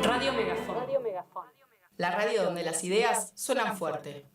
Radio Megafón. La radio donde las ideas suenan fuerte.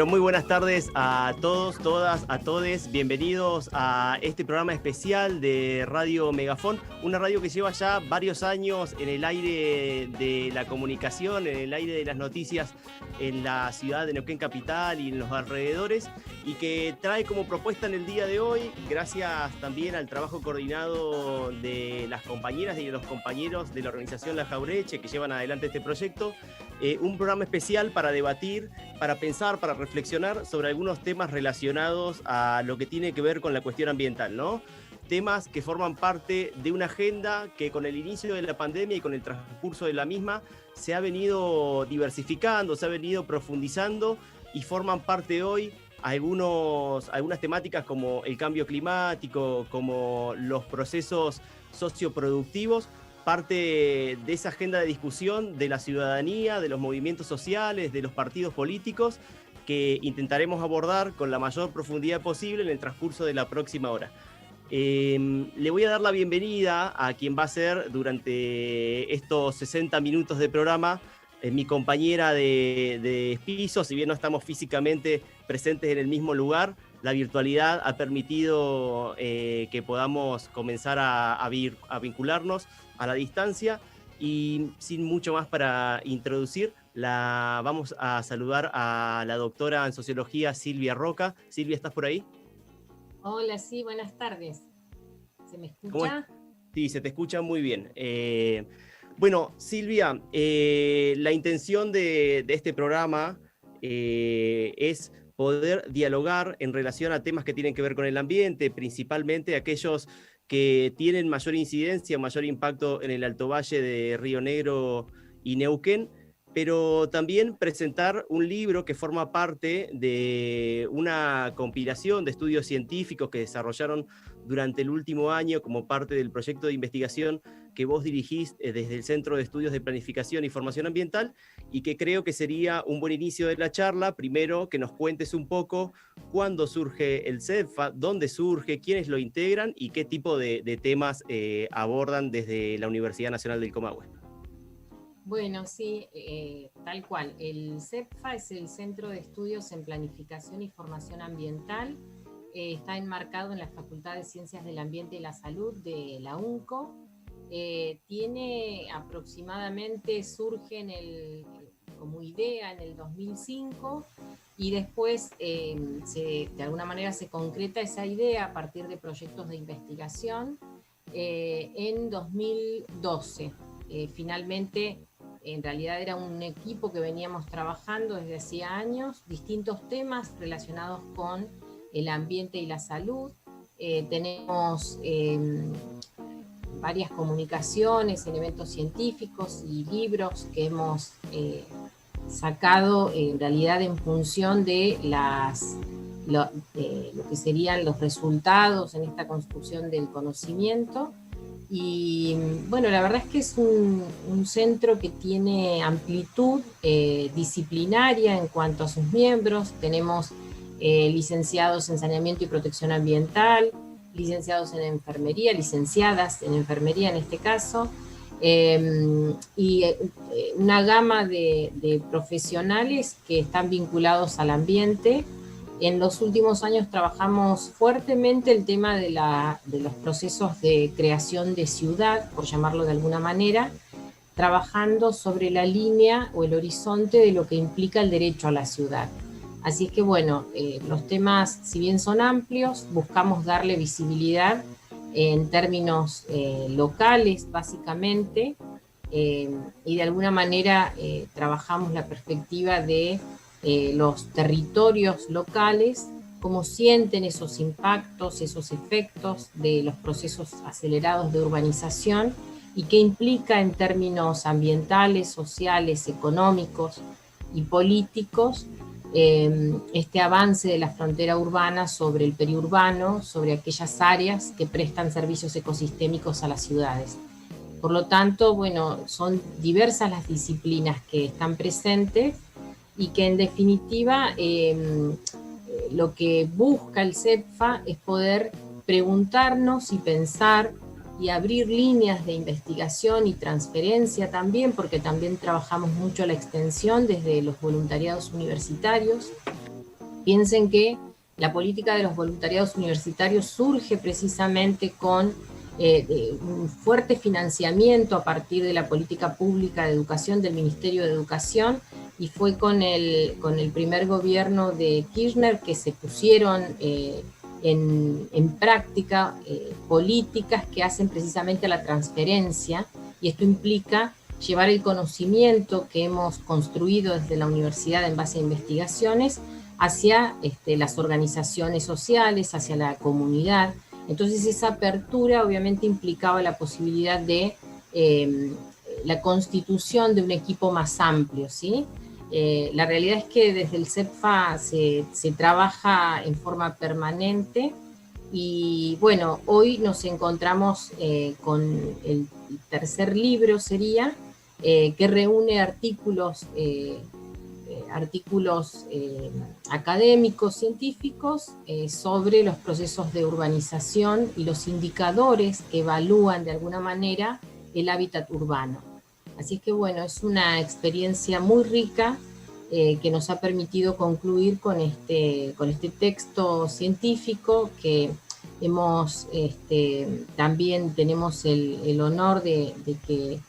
Muy buenas tardes a todos, todas, a todes. Bienvenidos a este programa especial de Radio Megafón, una radio que lleva ya varios años en el aire de la comunicación, en el aire de las noticias en la ciudad de Neuquén Capital y en los alrededores, y que trae como propuesta en el día de hoy, gracias también al trabajo coordinado de las compañeras y de los compañeros de la organización La Jaureche que llevan adelante este proyecto, un programa especial para debatir, para pensar, para reflexionar sobre algunos temas relacionados a lo que tiene que ver con la cuestión ambiental, ¿no? Temas que forman parte de una agenda que con el inicio de la pandemia y con el transcurso de la misma se ha venido diversificando, se ha venido profundizando y forman parte hoy algunas temáticas como el cambio climático, como los procesos socioproductivos, parte de esa agenda de discusión de la ciudadanía, de los movimientos sociales, de los partidos políticos, que intentaremos abordar con la mayor profundidad posible en el transcurso de la próxima hora. Le voy a dar la bienvenida a quien va a ser durante estos 60 minutos de programa mi compañera de piso. Si bien no estamos físicamente presentes en el mismo lugar, la virtualidad ha permitido que podamos comenzar a vincularnos a la distancia, y sin mucho más para introducir, vamos a saludar a la doctora en sociología Silvia Roca. Silvia, ¿estás por ahí? Hola, sí, buenas tardes. ¿Se me escucha? Sí, se te escucha muy bien. Bueno, Silvia, la intención de este programa es poder dialogar en relación a temas que tienen que ver con el ambiente, principalmente aquellos que tienen mayor incidencia, mayor impacto en el Alto Valle de Río Negro y Neuquén, pero también presentar un libro que forma parte de una compilación de estudios científicos que desarrollaron durante el último año como parte del proyecto de investigación que vos dirigís desde el Centro de Estudios de Planificación y Formación Ambiental, y que creo que sería un buen inicio de la charla. Primero, que nos cuentes un poco cuándo surge el CEPFA, dónde surge, quiénes lo integran y qué tipo de temas abordan desde la Universidad Nacional del Comahue. Bueno, sí, tal cual. El CEPFA es el Centro de Estudios en Planificación y Formación Ambiental. Está enmarcado en la Facultad de Ciencias del Ambiente y la Salud de la UNCO. Tiene aproximadamente, surge como idea en el 2005, y después de alguna manera se concreta esa idea a partir de proyectos de investigación en 2012. Finalmente, en realidad era un equipo que veníamos trabajando desde hacía años, distintos temas relacionados con el ambiente y la salud. Tenemos varias comunicaciones en eventos científicos y libros que hemos sacado en realidad en función de lo que serían los resultados en esta construcción del conocimiento. Y bueno, la verdad es que es un centro que tiene amplitud disciplinaria en cuanto a sus miembros. Tenemos licenciados en saneamiento y protección ambiental, licenciados en enfermería, licenciadas en enfermería en este caso, y una gama de profesionales que están vinculados al ambiente, En los últimos años trabajamos fuertemente el tema de los procesos de creación de ciudad, por llamarlo de alguna manera, trabajando sobre la línea o el horizonte de lo que implica el derecho a la ciudad. Así es que bueno, los temas, si bien son amplios, buscamos darle visibilidad en términos locales, básicamente, y de alguna manera trabajamos la perspectiva de los territorios locales, cómo sienten esos impactos, esos efectos de los procesos acelerados de urbanización y qué implica en términos ambientales, sociales, económicos y políticos este avance de la frontera urbana sobre el periurbano, sobre aquellas áreas que prestan servicios ecosistémicos a las ciudades. Por lo tanto, bueno, son diversas las disciplinas que están presentes y que en definitiva lo que busca el CEPFA es poder preguntarnos y pensar y abrir líneas de investigación y transferencia también, porque también trabajamos mucho la extensión desde los voluntariados universitarios. Piensen que la política de los voluntariados universitarios surge precisamente con un fuerte financiamiento a partir de la política pública de educación del Ministerio de Educación, y fue con el primer gobierno de Kirchner que se pusieron en práctica políticas que hacen precisamente la transferencia, y esto implica llevar el conocimiento que hemos construido desde la universidad en base a investigaciones hacia las organizaciones sociales, hacia la comunidad. Entonces esa apertura obviamente implicaba la posibilidad de la constitución de un equipo más amplio, ¿sí? La realidad es que desde el CEPFA se trabaja en forma permanente y bueno, hoy nos encontramos con el tercer libro, sería, que reúne artículos académicos, científicos, sobre los procesos de urbanización y los indicadores que evalúan de alguna manera el hábitat urbano. Así es que bueno, es una experiencia muy rica que nos ha permitido concluir con este texto científico que hemos, también tenemos el honor de que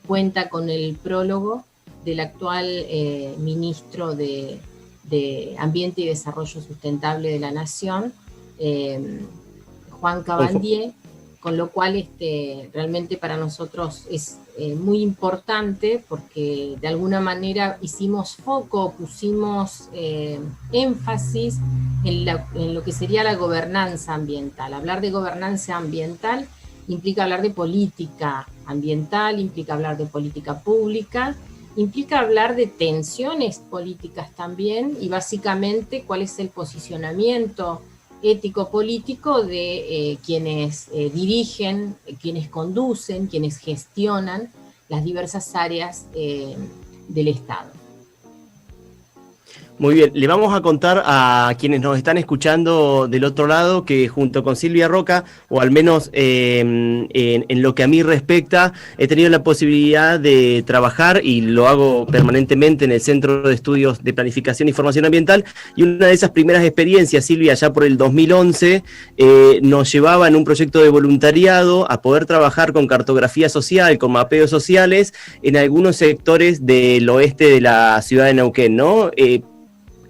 cuenta con el prólogo del actual ministro de Ambiente y Desarrollo Sustentable de la Nación, Juan Cabandier, con lo cual realmente para nosotros es muy importante porque de alguna manera hicimos foco, pusimos énfasis en lo que sería la gobernanza ambiental. Hablar de gobernanza ambiental implica hablar de política ambiental, implica hablar de política pública, implica hablar de tensiones políticas también y básicamente cuál es el posicionamiento ético-político de quienes dirigen, quienes conducen, quienes gestionan las diversas áreas del Estado. Muy bien, le vamos a contar a quienes nos están escuchando del otro lado que junto con Silvia Roca, o al menos en lo que a mí respecta, he tenido la posibilidad de trabajar y lo hago permanentemente en el Centro de Estudios de Planificación y Formación Ambiental, y una de esas primeras experiencias, Silvia, ya por el 2011, nos llevaba en un proyecto de voluntariado a poder trabajar con cartografía social, con mapeos sociales en algunos sectores del oeste de la ciudad de Neuquén, ¿no?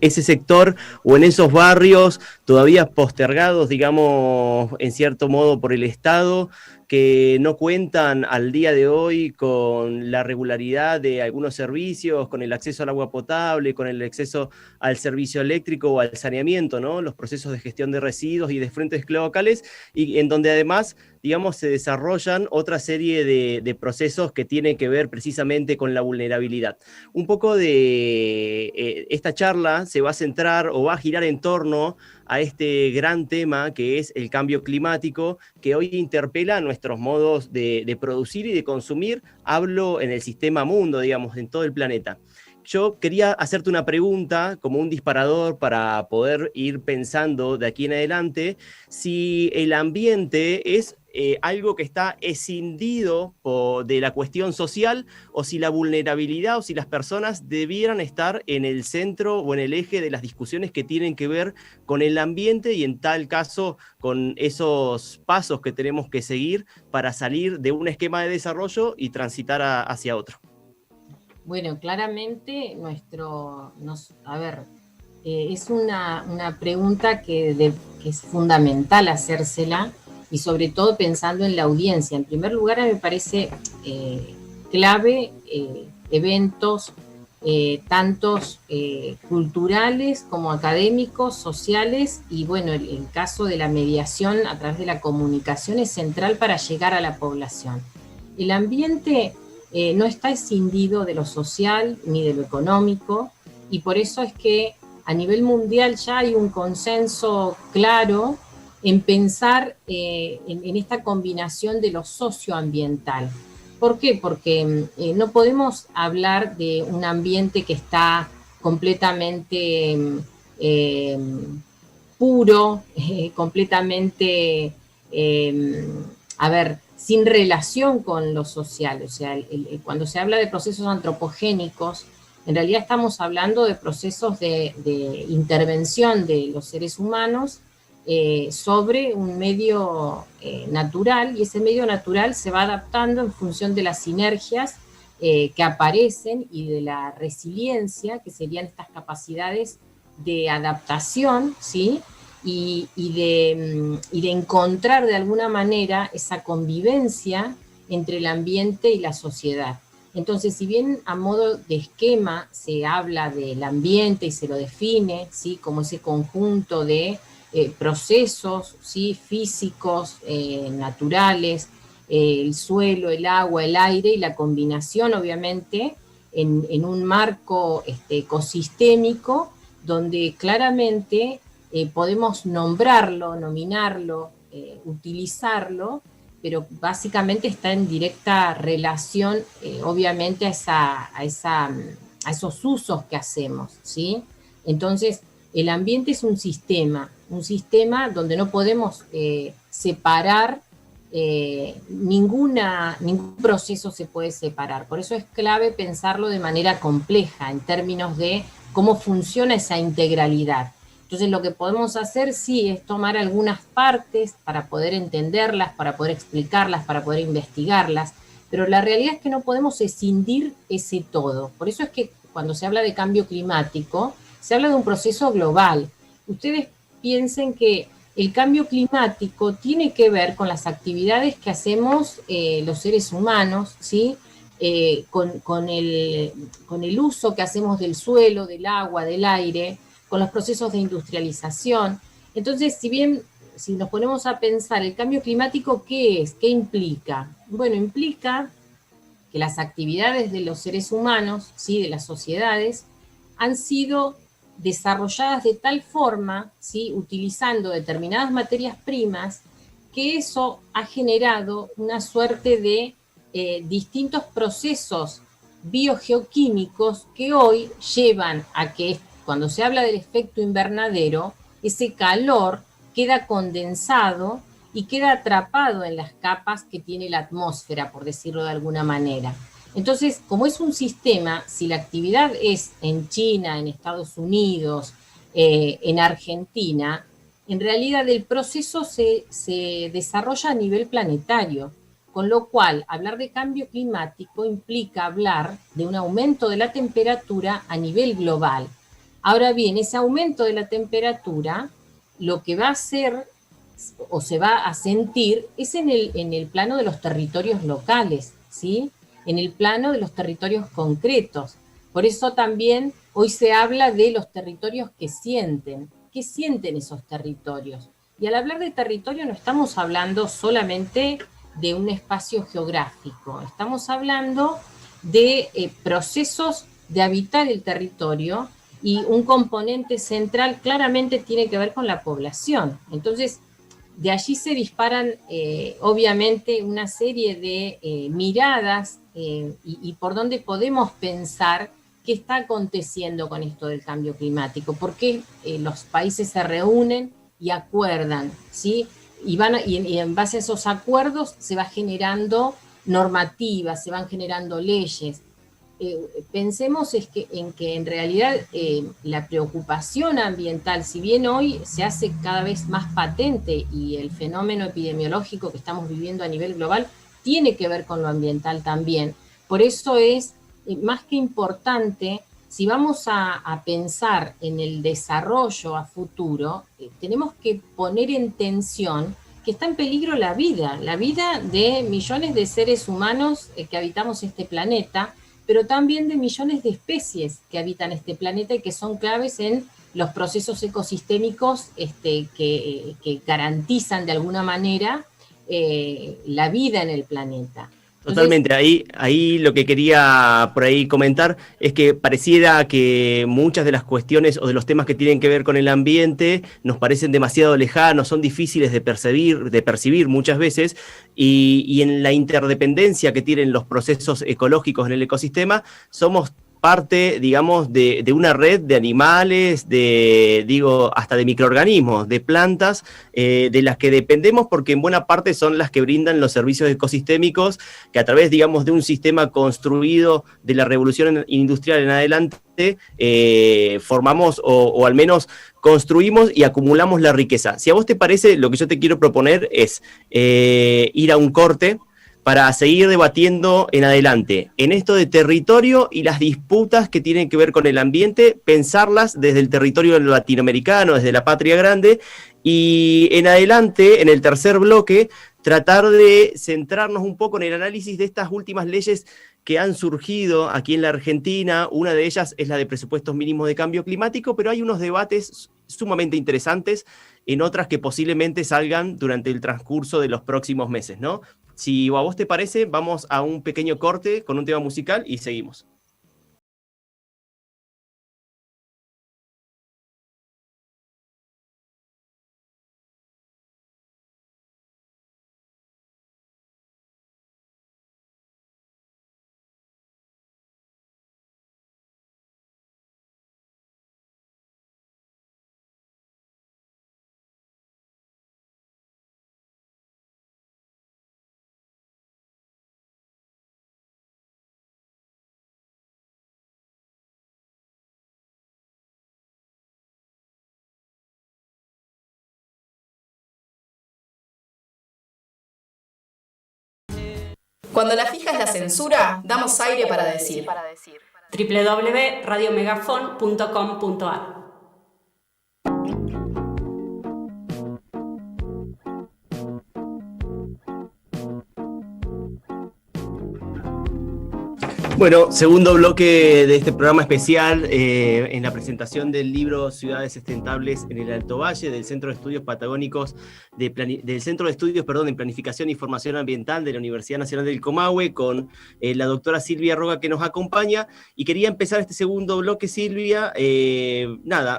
Ese sector o en esos barrios todavía postergados, digamos, en cierto modo por el Estado, que no cuentan al día de hoy con la regularidad de algunos servicios, con el acceso al agua potable, con el acceso al servicio eléctrico o al saneamiento, ¿no? Los procesos de gestión de residuos y de frentes cloacales, y en donde además, digamos, se desarrollan otra serie de procesos que tienen que ver precisamente con la vulnerabilidad. Un poco de esta charla se va a centrar o va a girar en torno a este gran tema que es el cambio climático, que hoy interpela nuestros modos de producir y de consumir. Hablo en el sistema mundo, digamos, en todo el planeta. Yo quería hacerte una pregunta como un disparador para poder ir pensando de aquí en adelante si el ambiente es algo que está escindido de la cuestión social, o si la vulnerabilidad o si las personas debieran estar en el centro o en el eje de las discusiones que tienen que ver con el ambiente y en tal caso con esos pasos que tenemos que seguir para salir de un esquema de desarrollo y transitar hacia otro. Bueno, claramente es una pregunta que es fundamental hacérsela, y sobre todo pensando en la audiencia. En primer lugar, me parece clave eventos tantos culturales como académicos, sociales, y bueno, el caso de la mediación a través de la comunicación es central para llegar a la población. El ambiente no está escindido de lo social ni de lo económico, y por eso es que a nivel mundial ya hay un consenso claro en pensar en esta combinación de lo socioambiental. ¿Por qué? Porque no podemos hablar de un ambiente que está completamente puro, completamente, sin relación con lo social. O sea, cuando se habla de procesos antropogénicos, en realidad estamos hablando de procesos de intervención de los seres humanos sobre un medio natural, y ese medio natural se va adaptando en función de las sinergias que aparecen y de la resiliencia, que serían estas capacidades de adaptación, ¿sí? Y de encontrar de alguna manera esa convivencia entre el ambiente y la sociedad. Entonces, si bien a modo de esquema se habla del ambiente y se lo define, ¿sí?, como ese conjunto de procesos, ¿sí?, físicos, naturales, el suelo, el agua, el aire, y la combinación, obviamente, en un marco ecosistémico, donde claramente podemos nombrarlo, nominarlo, utilizarlo, pero básicamente está en directa relación, obviamente, a esos usos que hacemos, ¿sí? Entonces, el ambiente es un sistema donde no podemos separar, ningún proceso se puede separar. Por eso es clave pensarlo de manera compleja, en términos de cómo funciona esa integralidad. Entonces, lo que podemos hacer, sí, es tomar algunas partes para poder entenderlas, para poder explicarlas, para poder investigarlas, pero la realidad es que no podemos escindir ese todo. Por eso es que cuando se habla de cambio climático, se habla de un proceso global. Ustedes piensen que el cambio climático tiene que ver con las actividades que hacemos los seres humanos, ¿sí? Con el uso que hacemos del suelo, del agua, del aire, con los procesos de industrialización. Entonces, si nos ponemos a pensar, el cambio climático, ¿qué es? ¿Qué implica? Bueno, implica que las actividades de los seres humanos, ¿sí?, de las sociedades, han sido desarrolladas de tal forma, ¿sí?, utilizando determinadas materias primas, que eso ha generado una suerte de distintos procesos biogeoquímicos que hoy llevan a que, cuando se habla del efecto invernadero, ese calor queda condensado y queda atrapado en las capas que tiene la atmósfera, por decirlo de alguna manera. Entonces, como es un sistema, si la actividad es en China, en Estados Unidos, en Argentina, en realidad el proceso se desarrolla a nivel planetario, con lo cual hablar de cambio climático implica hablar de un aumento de la temperatura a nivel global. Ahora bien, ese aumento de la temperatura, lo que va a hacer o se va a sentir es en el plano de los territorios locales, ¿sí?, en el plano de los territorios concretos. Por eso también hoy se habla de los territorios que sienten. ¿Qué sienten esos territorios? Y al hablar de territorio no estamos hablando solamente de un espacio geográfico, estamos hablando de procesos de habitar el territorio, y un componente central claramente tiene que ver con la población. Entonces, de allí se disparan, obviamente, una serie de miradas y por dónde podemos pensar qué está aconteciendo con esto del cambio climático, por qué los países se reúnen y acuerdan, ¿sí?, y en base a esos acuerdos se va generando normativas, se van generando leyes. Pensemos en que en realidad la preocupación ambiental, si bien hoy se hace cada vez más patente y el fenómeno epidemiológico que estamos viviendo a nivel global tiene que ver con lo ambiental también. Por eso es más que importante, si vamos a pensar en el desarrollo a futuro, tenemos que poner en tensión que está en peligro la vida de millones de seres humanos que habitamos este planeta, pero también de millones de especies que habitan este planeta y que son claves en los procesos ecosistémicos que garantizan de alguna manera la vida en el planeta. Totalmente, ahí lo que quería por ahí comentar es que pareciera que muchas de las cuestiones o de los temas que tienen que ver con el ambiente nos parecen demasiado lejanos, son difíciles de percibir muchas veces, y en la interdependencia que tienen los procesos ecológicos en el ecosistema, somos parte, digamos, de una red de animales, hasta de microorganismos, de plantas, de las que dependemos porque en buena parte son las que brindan los servicios ecosistémicos que a través, digamos, de un sistema construido de la revolución industrial en adelante, formamos o al menos construimos y acumulamos la riqueza. Si a vos te parece, lo que yo te quiero proponer es ir a un corte para seguir debatiendo en adelante en esto de territorio y las disputas que tienen que ver con el ambiente, pensarlas desde el territorio latinoamericano, desde la patria grande, y en adelante, en el tercer bloque, tratar de centrarnos un poco en el análisis de estas últimas leyes que han surgido aquí en la Argentina. Una de ellas es la de presupuestos mínimos de cambio climático, pero hay unos debates sumamente interesantes en otras que posiblemente salgan durante el transcurso de los próximos meses, ¿no? Si a vos te parece, vamos a un pequeño corte con un tema musical y seguimos. Cuando la fija es la censura, damos aire para decir. www.radiomegafon.com.ar. Bueno, segundo bloque de este programa especial, en la presentación del libro Ciudades Sustentables en el Alto Valle, del Centro de Estudios Patagónicos, del Centro de Estudios, en Planificación y Formación Ambiental de la Universidad Nacional del Comahue, con la doctora Silvia Roga, que nos acompaña. Y quería empezar este segundo bloque, Silvia,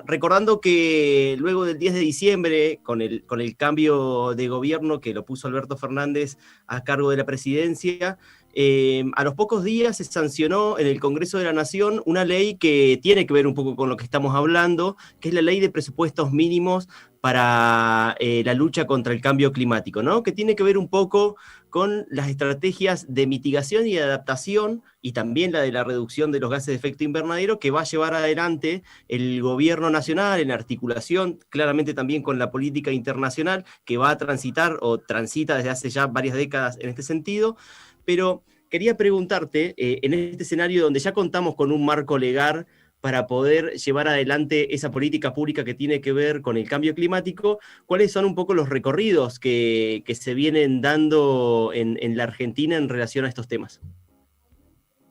recordando que luego del 10 de diciembre, con el cambio de gobierno que lo puso Alberto Fernández a cargo de la presidencia, a los pocos días se sancionó en el Congreso de la Nación una ley que tiene que ver un poco con lo que estamos hablando, que es la Ley de Presupuestos Mínimos para la lucha contra el cambio climático, ¿no? Que tiene que ver un poco con las estrategias de mitigación y de adaptación, y también la de la reducción de los gases de efecto invernadero, que va a llevar adelante el gobierno nacional en articulación claramente también con la política internacional, que va a transitar o transita desde hace ya varias décadas en este sentido. Pero quería preguntarte, en este escenario donde ya contamos con un marco legal para poder llevar adelante esa política pública que tiene que ver con el cambio climático, ¿cuáles son un poco los recorridos que se vienen dando en la Argentina en relación a estos temas?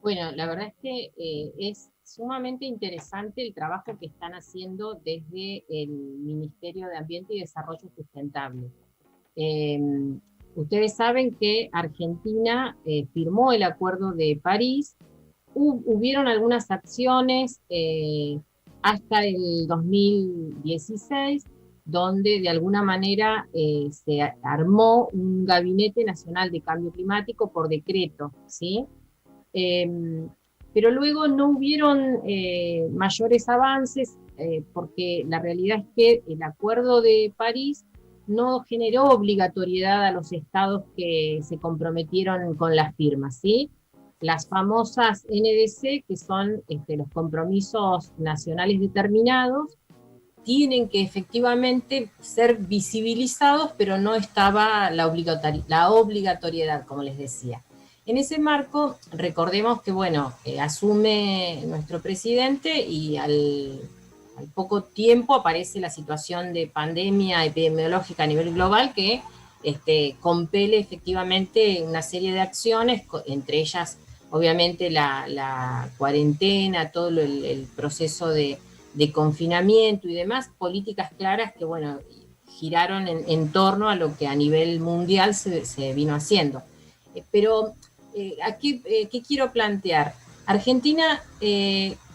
Bueno, la verdad es que es sumamente interesante el trabajo que están haciendo desde el Ministerio de Ambiente y Desarrollo Sustentable. Ustedes saben que Argentina firmó el Acuerdo de París. Hubieron algunas acciones hasta el 2016, donde de alguna manera se armó un Gabinete Nacional de Cambio Climático por decreto, ¿sí? Pero luego no hubieron mayores avances porque la realidad es que el Acuerdo de París no generó obligatoriedad a los estados que se comprometieron con las firmas, ¿sí? Las famosas NDC, que son los compromisos nacionales determinados, tienen que efectivamente ser visibilizados, pero no estaba la obligatoriedad, como les decía. En ese marco, recordemos que, bueno, asume nuestro presidente y al poco tiempo aparece la situación de pandemia epidemiológica a nivel global que compele efectivamente una serie de acciones, entre ellas, obviamente, la cuarentena, todo el proceso de confinamiento y demás, políticas claras que, bueno, giraron en torno a lo que a nivel mundial se vino haciendo. Pero, ¿qué quiero plantear? Argentina,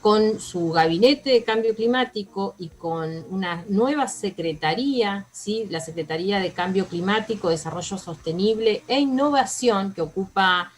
con su gabinete de cambio climático y con una nueva secretaría, ¿sí? La Secretaría de Cambio Climático, Desarrollo Sostenible e Innovación, que ocupa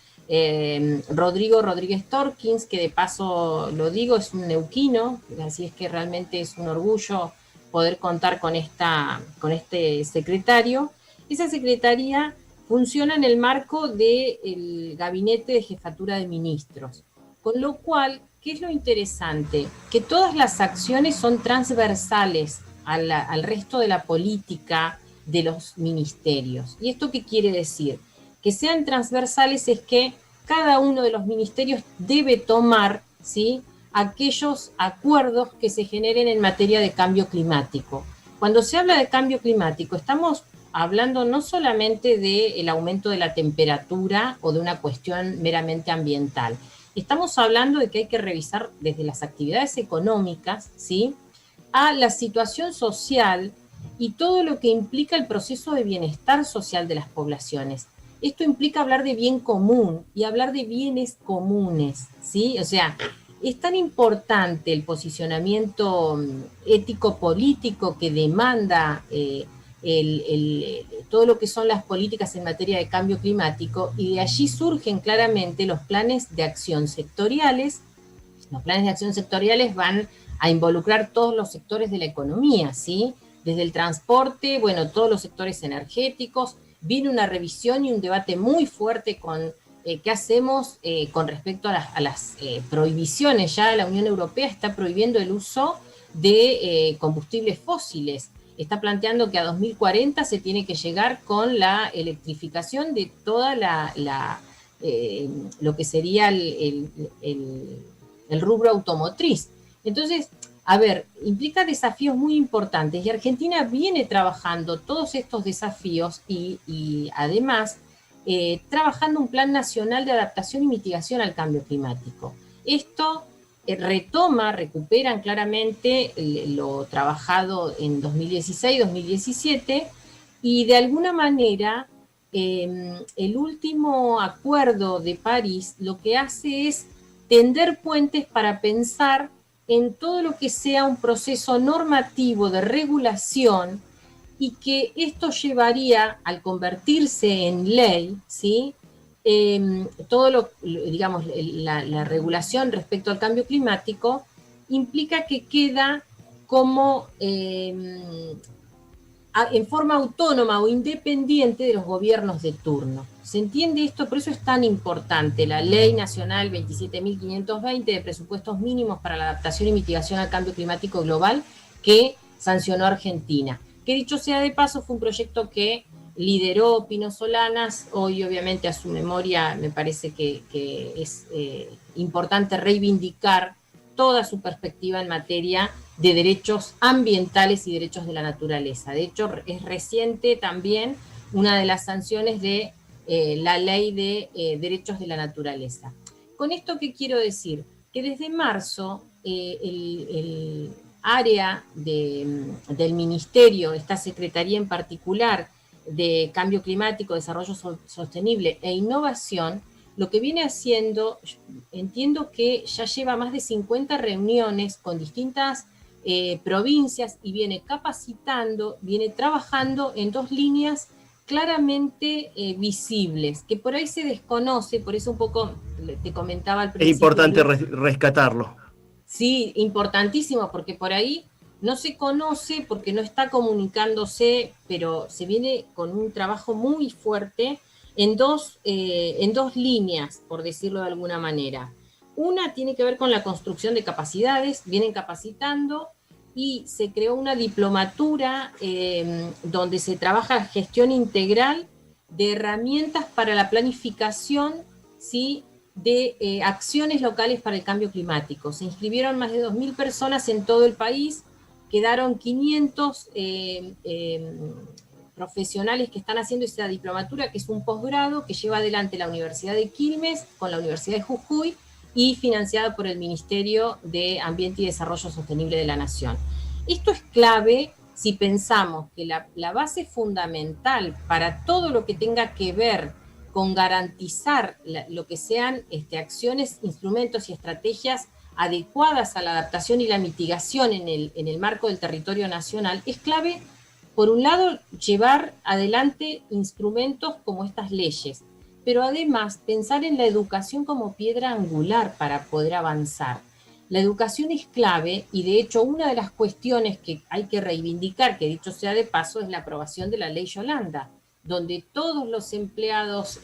Rodrigo Rodríguez Torkins, que de paso lo digo, es un neuquino, así es que realmente es un orgullo poder contar con este secretario. Esa secretaría funciona en el marco del Gabinete de Jefatura de Ministros, con lo cual, ¿qué es lo interesante? Que todas las acciones son transversales al resto de la política de los ministerios. ¿Y esto qué quiere decir? Que sean transversales es que cada uno de los ministerios debe tomar, ¿sí?, aquellos acuerdos que se generen en materia de cambio climático. Cuando se habla de cambio climático, estamos hablando no solamente del aumento de la temperatura o de una cuestión meramente ambiental. Estamos hablando de que hay que revisar desde las actividades económicas, ¿sí?, a la situación social y todo lo que implica el proceso de bienestar social de las poblaciones. Esto implica hablar de bien común y hablar de bienes comunes, ¿sí? O sea, es tan importante el posicionamiento ético-político que demanda todo lo que son las políticas en materia de cambio climático, y de allí surgen claramente los planes de acción sectoriales. Los planes de acción sectoriales van a involucrar todos los sectores de la economía, ¿sí? Desde el transporte, bueno, todos los sectores energéticos. Viene una revisión y un debate muy fuerte con qué hacemos con respecto a las prohibiciones. Ya la Unión Europea está prohibiendo el uso de combustibles fósiles. Está planteando que a 2040 se tiene que llegar con la electrificación de toda lo que sería el rubro automotriz. Entonces, a ver, implica desafíos muy importantes y Argentina viene trabajando todos estos desafíos y además trabajando un plan nacional de adaptación y mitigación al cambio climático. Esto recuperan claramente lo trabajado en 2016-2017 y de alguna manera el último acuerdo de París lo que hace es tender puentes para pensar en todo lo que sea un proceso normativo de regulación y que esto llevaría, al convertirse en ley, ¿sí?, digamos, la regulación respecto al cambio climático implica que queda como en forma autónoma o independiente de los gobiernos de turno. ¿Se entiende esto? Por eso es tan importante la Ley Nacional 27.520 de Presupuestos Mínimos para la Adaptación y Mitigación al Cambio Climático Global que sancionó Argentina. Que dicho sea de paso, fue un proyecto que lideró Pino Solanas. Hoy, obviamente, a su memoria me parece que es importante reivindicar toda su perspectiva en materia de derechos ambientales y derechos de la naturaleza. De hecho, es reciente también una de las sanciones de la Ley de Derechos de la Naturaleza. Con esto, ¿qué quiero decir? Que desde marzo el área del Ministerio, esta Secretaría en particular de Cambio Climático, Desarrollo Sostenible e Innovación, lo que viene haciendo, entiendo que ya lleva más de 50 reuniones con distintas provincias y viene capacitando, viene trabajando en dos líneas claramente visibles, que por ahí se desconoce, por eso un poco te comentaba al principio. Es importante rescatarlo. Sí, importantísimo, porque por ahí No se conoce porque no está comunicándose, pero se viene con un trabajo muy fuerte en dos líneas, por decirlo de alguna manera. Una tiene que ver con la construcción de capacidades, vienen capacitando, y se creó una diplomatura donde se trabaja gestión integral de herramientas para la planificación, ¿sí?, de acciones locales para el cambio climático. Se inscribieron más de 2.000 personas en todo el país, quedaron 500 profesionales que están haciendo esta diplomatura, que es un posgrado que lleva adelante la Universidad de Quilmes con la Universidad de Jujuy y financiada por el Ministerio de Ambiente y Desarrollo Sostenible de la Nación. Esto es clave si pensamos que la base fundamental para todo lo que tenga que ver con garantizar lo que sean acciones, instrumentos y estrategias adecuadas a la adaptación y la mitigación en el marco del territorio nacional, es clave, por un lado, llevar adelante instrumentos como estas leyes, pero además pensar en la educación como piedra angular para poder avanzar. La educación es clave y de hecho una de las cuestiones que hay que reivindicar, que dicho sea de paso, es la aprobación de la ley Yolanda, donde todos los empleados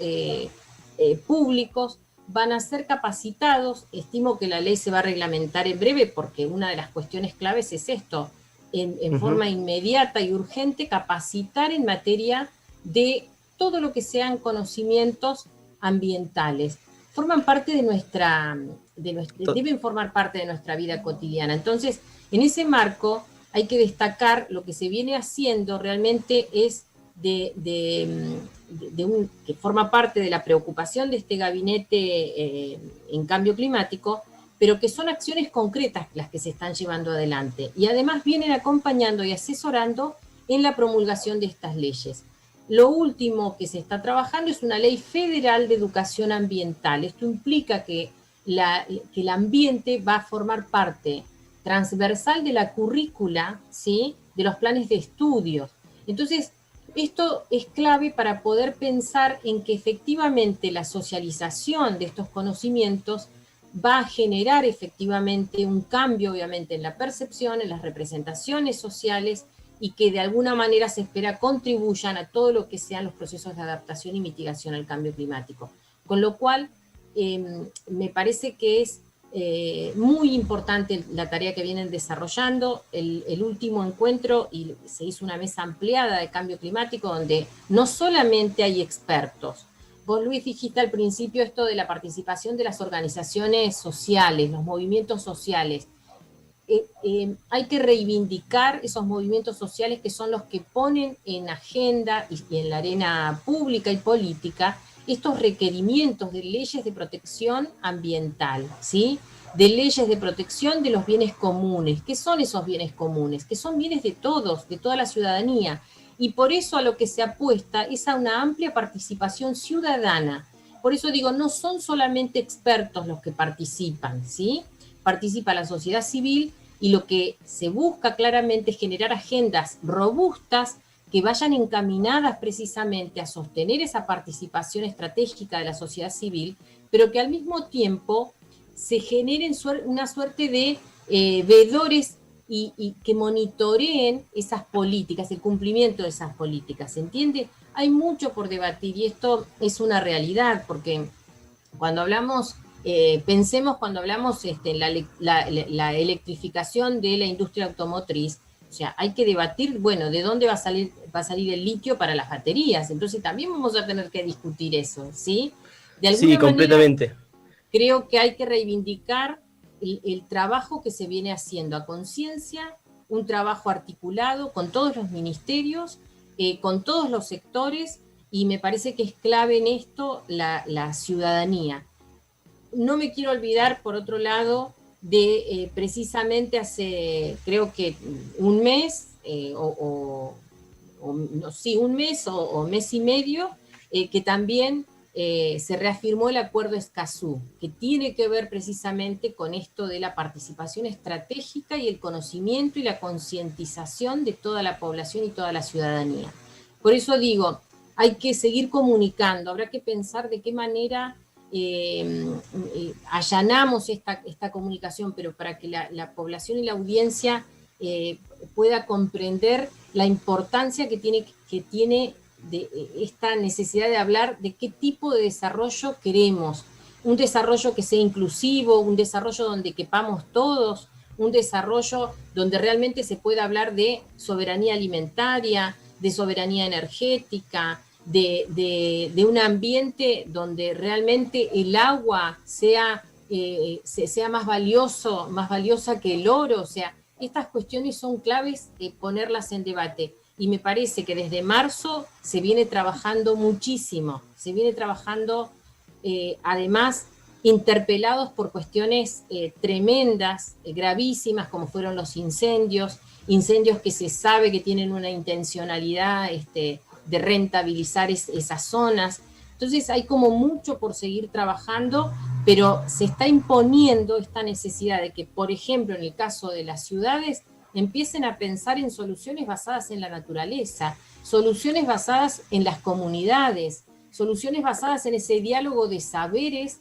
públicos van a ser capacitados. Estimo que la ley se va a reglamentar en breve porque una de las cuestiones claves es esto, en forma inmediata y urgente, capacitar en materia de todo lo que sean conocimientos ambientales. Forman parte de deben formar parte de nuestra vida cotidiana. Entonces, en ese marco hay que destacar lo que se viene haciendo realmente es que forma parte de la preocupación de este gabinete en cambio climático, pero que son acciones concretas las que se están llevando adelante. Y además vienen acompañando y asesorando en la promulgación de estas leyes. Lo último que se está trabajando es una ley federal de educación ambiental. Esto implica que el ambiente va a formar parte transversal de la currícula, ¿sí?, de los planes de estudios. Entonces, esto es clave para poder pensar en que efectivamente la socialización de estos conocimientos va a generar efectivamente un cambio, obviamente, en la percepción, en las representaciones sociales, y que de alguna manera se espera contribuyan a todo lo que sean los procesos de adaptación y mitigación al cambio climático. Con lo cual, me parece que es muy importante la tarea que vienen desarrollando. El último encuentro, y se hizo una mesa ampliada de cambio climático, donde no solamente hay expertos. Vos, Luis, dijiste al principio esto de la participación de las organizaciones sociales, los movimientos sociales. Hay que reivindicar esos movimientos sociales que son los que ponen en agenda y en la arena pública y política estos requerimientos de leyes de protección ambiental, ¿sí?, de leyes de protección de los bienes comunes. ¿Qué son esos bienes comunes? Que son bienes de todos, de toda la ciudadanía. Y por eso a lo que se apuesta es a una amplia participación ciudadana. Por eso digo, no son solamente expertos los que participan, ¿sí? Participa la sociedad civil, y lo que se busca claramente es generar agendas robustas que vayan encaminadas precisamente a sostener esa participación estratégica de la sociedad civil, pero que al mismo tiempo se generen una suerte de veedores y que monitoreen esas políticas, el cumplimiento de esas políticas, ¿se entiende? Hay mucho por debatir y esto es una realidad, porque cuando hablamos... pensemos cuando hablamos la electrificación de la industria automotriz, o sea, hay que debatir, bueno, de dónde va a salir el litio para las baterías. Entonces también vamos a tener que discutir eso, ¿sí? De alguna sí, completamente. manera, creo que hay que reivindicar el trabajo que se viene haciendo a conciencia, un trabajo articulado con todos los ministerios, con todos los sectores, y me parece que es clave en esto la ciudadanía. No me quiero olvidar, por otro lado, de precisamente hace, creo que un mes, un mes o mes y medio, que también se reafirmó el acuerdo Escazú, que tiene que ver precisamente con esto de la participación estratégica y el conocimiento y la concientización de toda la población y toda la ciudadanía. Por eso digo, hay que seguir comunicando, habrá que pensar de qué manera allanamos esta comunicación, pero para que la población y la audiencia pueda comprender la importancia que tiene de esta necesidad de hablar de qué tipo de desarrollo queremos. Un desarrollo que sea inclusivo, un desarrollo donde quepamos todos, un desarrollo donde realmente se pueda hablar de soberanía alimentaria, de soberanía energética, de un ambiente donde realmente el agua sea más valiosa que el oro. O sea, estas cuestiones son claves ponerlas en debate. Y me parece que desde marzo se viene trabajando muchísimo, se viene trabajando además interpelados por cuestiones tremendas, gravísimas, como fueron los incendios que se sabe que tienen una intencionalidad de rentabilizar esas zonas. Entonces hay como mucho por seguir trabajando, pero se está imponiendo esta necesidad de que, por ejemplo, en el caso de las ciudades, empiecen a pensar en soluciones basadas en la naturaleza, soluciones basadas en las comunidades, soluciones basadas en ese diálogo de saberes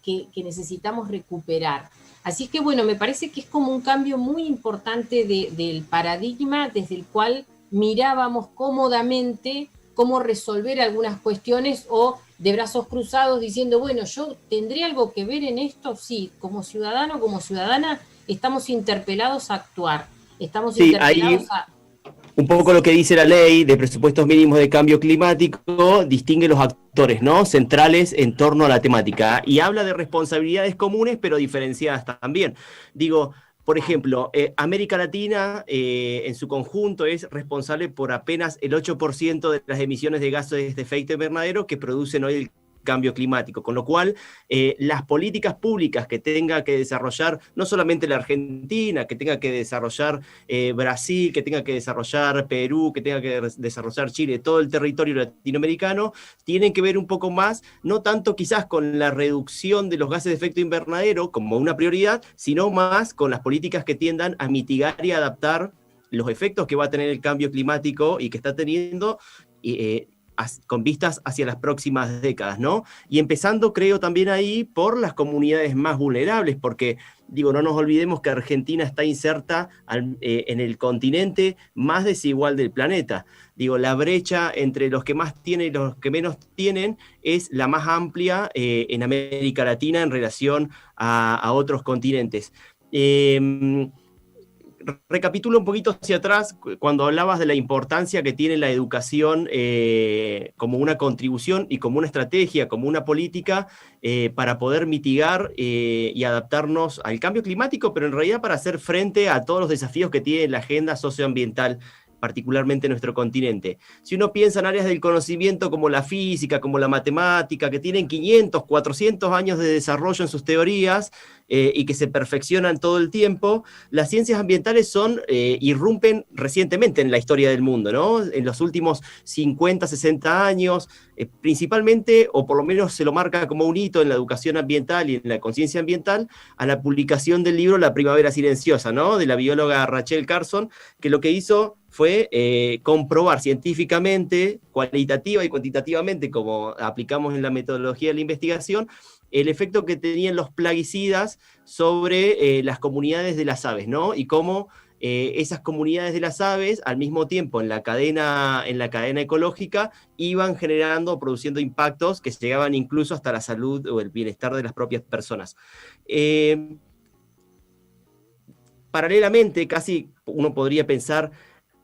que necesitamos recuperar. Así que bueno, me parece que es como un cambio muy importante del paradigma desde el cual mirábamos cómodamente cómo resolver algunas cuestiones o de brazos cruzados diciendo, bueno, yo tendré algo que ver en esto. Sí, como ciudadano, como ciudadana, estamos interpelados a actuar, estamos interpelados a... Un poco lo que dice la ley de presupuestos mínimos de cambio climático distingue los actores, ¿no?, centrales en torno a la temática, y habla de responsabilidades comunes pero diferenciadas también. Digo, por ejemplo, América Latina en su conjunto es responsable por apenas el 8% de las emisiones de gases de efecto invernadero que producen hoy el cambio climático, con lo cual las políticas públicas que tenga que desarrollar no solamente la Argentina, que tenga que desarrollar Brasil, que tenga que desarrollar Perú, que tenga que desarrollar Chile, todo el territorio latinoamericano, tienen que ver un poco más, no tanto quizás con la reducción de los gases de efecto invernadero como una prioridad, sino más con las políticas que tiendan a mitigar y adaptar los efectos que va a tener el cambio climático y que está teniendo con vistas hacia las próximas décadas, ¿no? Y empezando, creo, también ahí por las comunidades más vulnerables, porque, digo, no nos olvidemos que Argentina está inserta en el continente más desigual del planeta. Digo, la brecha entre los que más tienen y los que menos tienen es la más amplia en América Latina en relación a otros continentes. Recapitulo un poquito hacia atrás cuando hablabas de la importancia que tiene la educación como una contribución y como una estrategia, como una política para poder mitigar y adaptarnos al cambio climático, pero en realidad para hacer frente a todos los desafíos que tiene la agenda socioambiental, particularmente en nuestro continente. Si uno piensa en áreas del conocimiento como la física, como la matemática, que tienen 500, 400 años de desarrollo en sus teorías y que se perfeccionan todo el tiempo, las ciencias ambientales irrumpen recientemente en la historia del mundo, ¿no? En los últimos 50, 60 años, principalmente, o por lo menos se lo marca como un hito en la educación ambiental y en la conciencia ambiental, a la publicación del libro La Primavera Silenciosa, ¿no?, de la bióloga Rachel Carson, que lo que hizo fue comprobar científicamente, cualitativa y cuantitativamente, como aplicamos en la metodología de la investigación, el efecto que tenían los plaguicidas sobre las comunidades de las aves, ¿no? Y cómo esas comunidades de las aves, al mismo tiempo en la cadena ecológica, iban generando o produciendo impactos que llegaban incluso hasta la salud o el bienestar de las propias personas. Paralelamente, casi uno podría pensar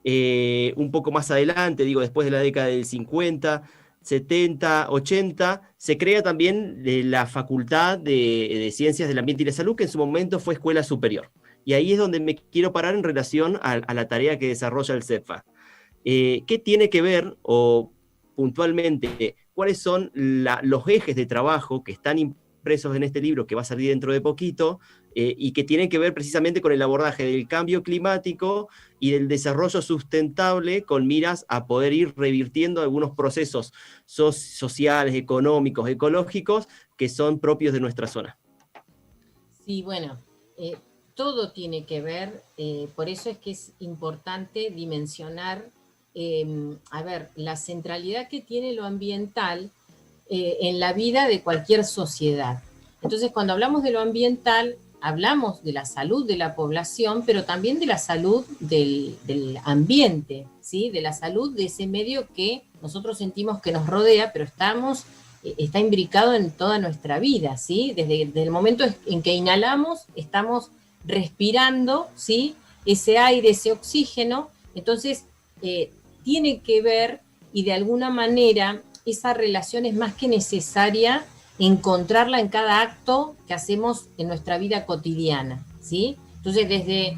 un poco más adelante, digo, después de la década del 50, 70, 80, se crea también la Facultad de Ciencias del Ambiente y la Salud, que en su momento fue Escuela Superior. Y ahí es donde me quiero parar en relación a la tarea que desarrolla el CEPFA. ¿Qué tiene que ver, o puntualmente, cuáles son los ejes de trabajo que están impresos en este libro que va a salir dentro de poquito, y que tienen que ver precisamente con el abordaje del cambio climático y del desarrollo sustentable con miras a poder ir revirtiendo algunos procesos sociales, económicos, ecológicos que son propios de nuestra zona? Sí, bueno, todo tiene que ver, por eso es que es importante dimensionar, la centralidad que tiene lo ambiental en la vida de cualquier sociedad. Entonces, cuando hablamos de lo ambiental, hablamos de la salud de la población, pero también de la salud del ambiente, ¿sí? De la salud de ese medio que nosotros sentimos que nos rodea, pero está imbricado en toda nuestra vida, ¿sí? Desde el momento en que inhalamos, estamos respirando, ¿sí? Ese aire, ese oxígeno, entonces tiene que ver, y de alguna manera esa relación es más que necesaria encontrarla en cada acto que hacemos en nuestra vida cotidiana, ¿sí? Entonces, desde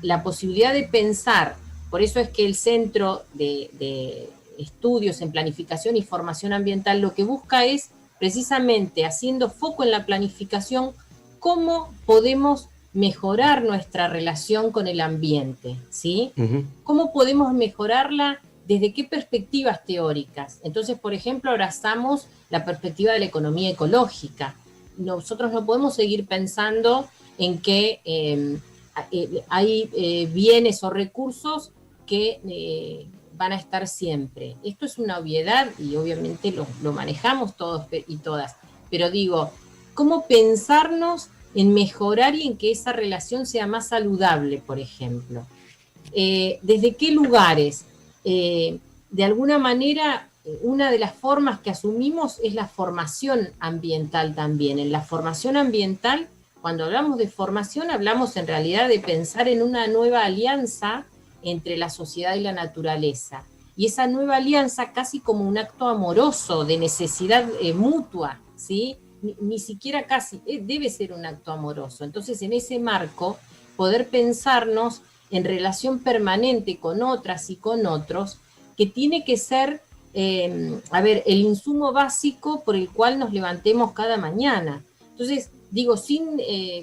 la posibilidad de pensar, por eso es que el Centro de Estudios en Planificación y Formación Ambiental lo que busca es, precisamente, haciendo foco en la planificación, cómo podemos mejorar nuestra relación con el ambiente, ¿sí? Uh-huh. ¿Cómo podemos mejorarla? ¿Desde qué perspectivas teóricas? Entonces, por ejemplo, abrazamos la perspectiva de la economía ecológica. Nosotros no podemos seguir pensando en que hay bienes o recursos que van a estar siempre. Esto es una obviedad y obviamente lo manejamos todos y todas. Pero digo, ¿cómo pensarnos en mejorar y en que esa relación sea más saludable, por ejemplo? ¿Desde qué lugares? De alguna manera, una de las formas que asumimos es la formación ambiental también. En la formación ambiental, cuando hablamos de formación, hablamos en realidad de pensar en una nueva alianza entre la sociedad y la naturaleza. Y esa nueva alianza casi como un acto amoroso, de necesidad mutua, ¿sí? Ni siquiera casi, debe ser un acto amoroso. Entonces, en ese marco, poder pensarnos en relación permanente con otras y con otros, que tiene que ser, el insumo básico por el cual nos levantemos cada mañana. Entonces, digo, sin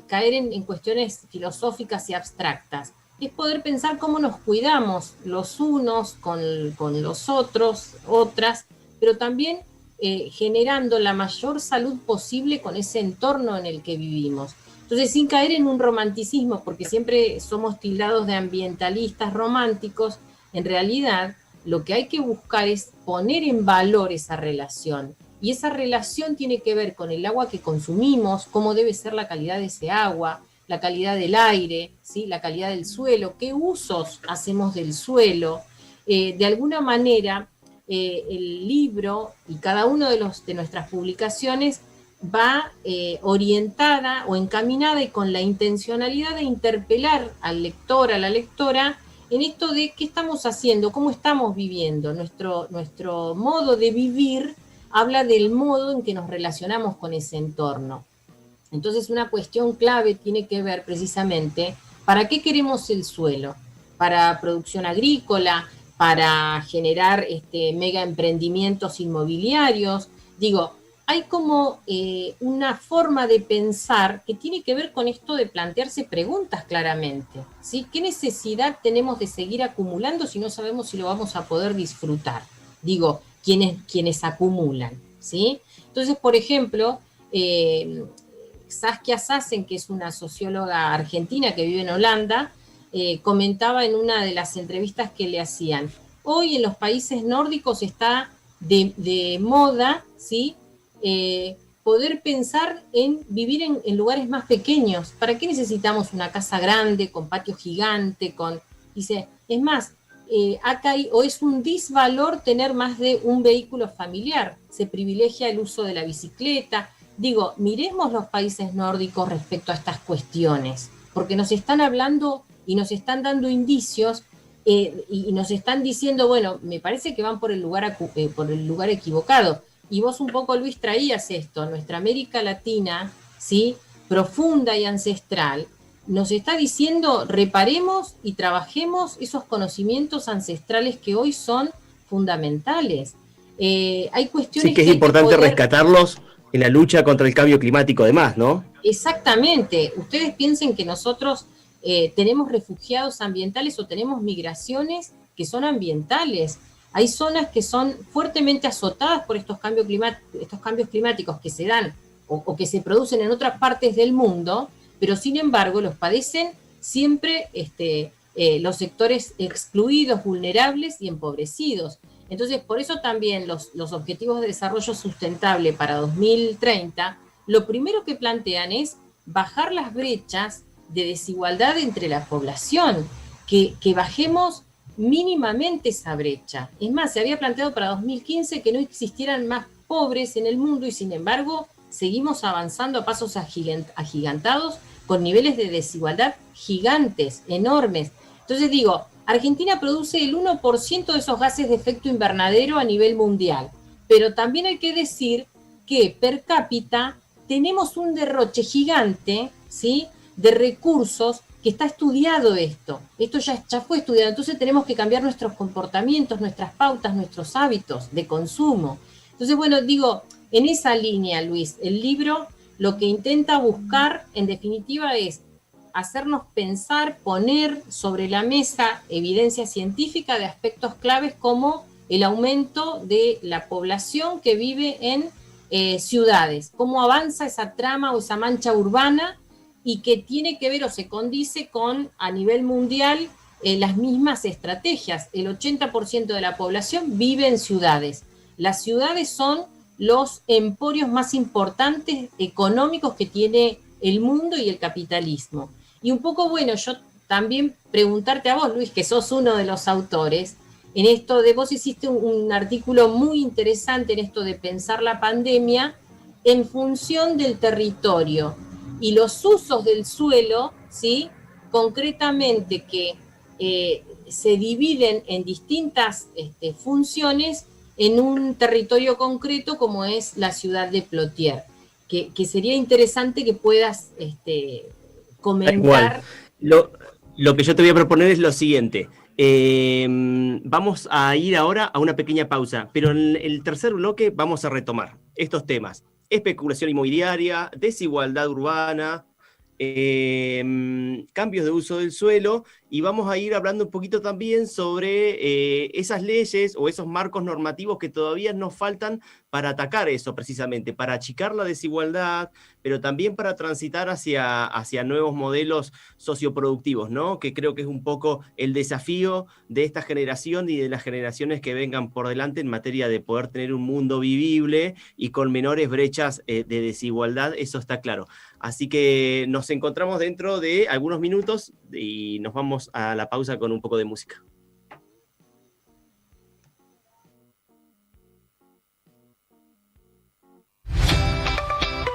caer en cuestiones filosóficas y abstractas, es poder pensar cómo nos cuidamos los unos con los otros, otras, pero también generando la mayor salud posible con ese entorno en el que vivimos. Entonces, sin caer en un romanticismo, porque siempre somos tildados de ambientalistas románticos, en realidad lo que hay que buscar es poner en valor esa relación. Y esa relación tiene que ver con el agua que consumimos, cómo debe ser la calidad de ese agua, la calidad del aire, ¿sí? La calidad del suelo, qué usos hacemos del suelo. De alguna manera, el libro y cada uno de nuestras publicaciones va orientada o encaminada y con la intencionalidad de interpelar al lector, a la lectora, en esto de qué estamos haciendo, cómo estamos viviendo. Nuestro modo de vivir habla del modo en que nos relacionamos con ese entorno. Entonces, una cuestión clave tiene que ver precisamente, ¿para qué queremos el suelo? ¿Para producción agrícola? ¿Para generar mega emprendimientos inmobiliarios? Digo, hay como una forma de pensar que tiene que ver con esto de plantearse preguntas claramente, ¿sí? ¿Qué necesidad tenemos de seguir acumulando si no sabemos si lo vamos a poder disfrutar? Digo, quienes acumulan, ¿sí? Entonces, por ejemplo, Saskia Sassen, que es una socióloga argentina que vive en Holanda, comentaba en una de las entrevistas que le hacían, hoy en los países nórdicos está de moda, ¿sí? Poder pensar en vivir en lugares más pequeños. ¿Para qué necesitamos una casa grande, con patio gigante? Dice, es más, acá o es un disvalor tener más de un vehículo familiar, se privilegia el uso de la bicicleta. Digo, miremos los países nórdicos respecto a estas cuestiones, porque nos están hablando y nos están dando indicios y nos están diciendo, bueno, me parece que van por el lugar equivocado. Y vos un poco, Luis, traías esto, nuestra América Latina, ¿sí? Profunda y ancestral, nos está diciendo, reparemos y trabajemos esos conocimientos ancestrales que hoy son fundamentales. Hay cuestiones sí, que es importante rescatarlos en la lucha contra el cambio climático además, ¿no? Exactamente. Ustedes piensen que nosotros tenemos refugiados ambientales o tenemos migraciones que son ambientales. Hay zonas que son fuertemente azotadas por estos cambios climáticos que se dan o que se producen en otras partes del mundo, pero sin embargo los padecen siempre los sectores excluidos, vulnerables y empobrecidos. Entonces, por eso también los Objetivos de Desarrollo Sustentable para 2030, lo primero que plantean es bajar las brechas de desigualdad entre la población, que bajemos mínimamente esa brecha. Es más, se había planteado para 2015 que no existieran más pobres en el mundo y sin embargo seguimos avanzando a pasos agigantados con niveles de desigualdad gigantes, enormes. Entonces digo, Argentina produce el 1% de esos gases de efecto invernadero a nivel mundial, pero también hay que decir que per cápita tenemos un derroche gigante, ¿sí?, de recursos, que está estudiado esto ya fue estudiado, entonces tenemos que cambiar nuestros comportamientos, nuestras pautas, nuestros hábitos de consumo. Entonces, bueno, digo, en esa línea, Luis, el libro lo que intenta buscar, en definitiva, es hacernos pensar, poner sobre la mesa evidencia científica de aspectos claves como el aumento de la población que vive en ciudades, cómo avanza esa trama o esa mancha urbana y que tiene que ver o se condice con, a nivel mundial, las mismas estrategias. El 80% de la población vive en ciudades. Las ciudades son los emporios más importantes económicos que tiene el mundo y el capitalismo. Y un poco, bueno, yo también preguntarte a vos, Luis, que sos uno de los autores, en esto de vos hiciste un artículo muy interesante en esto de pensar la pandemia en función del territorio y los usos del suelo, ¿sí?, concretamente que se dividen en distintas funciones en un territorio concreto como es la ciudad de Plotier, que sería interesante que puedas comentar. Lo que yo te voy a proponer es lo siguiente. Vamos a ir ahora a una pequeña pausa, pero en el tercer bloque vamos a retomar estos temas: especulación inmobiliaria, desigualdad urbana, cambios de uso del suelo, y vamos a ir hablando un poquito también sobre esas leyes o esos marcos normativos que todavía nos faltan para atacar eso precisamente, para achicar la desigualdad, pero también para transitar hacia nuevos modelos socioproductivos, ¿no? Que creo que es un poco el desafío de esta generación y de las generaciones que vengan por delante en materia de poder tener un mundo vivible y con menores brechas de desigualdad, eso está claro. Así que nos encontramos dentro de algunos minutos y nos vamos a la pausa con un poco de música.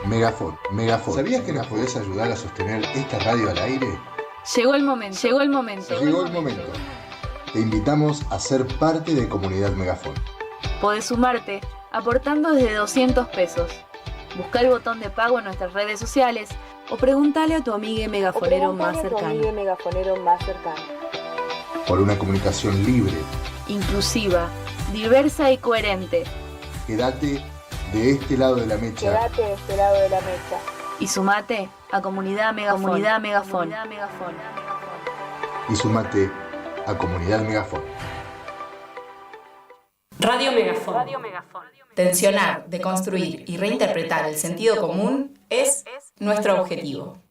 Megafon. ¿Sabías que nos podés ayudar a sostener esta radio al aire? Llegó el momento. Te invitamos a ser parte de Comunidad Megafon. Podés sumarte aportando desde 200 pesos. Busca el botón de pago en nuestras redes sociales o preguntale a tu amigo megafonero más cercano. Por una comunicación libre, inclusiva, diversa y coherente. Quédate de este lado de la mecha. Y sumate a Comunidad Megafon. Y sumate a Comunidad Megafon. Radio Megafon. Tensionar, deconstruir y reinterpretar el sentido común es nuestro objetivo.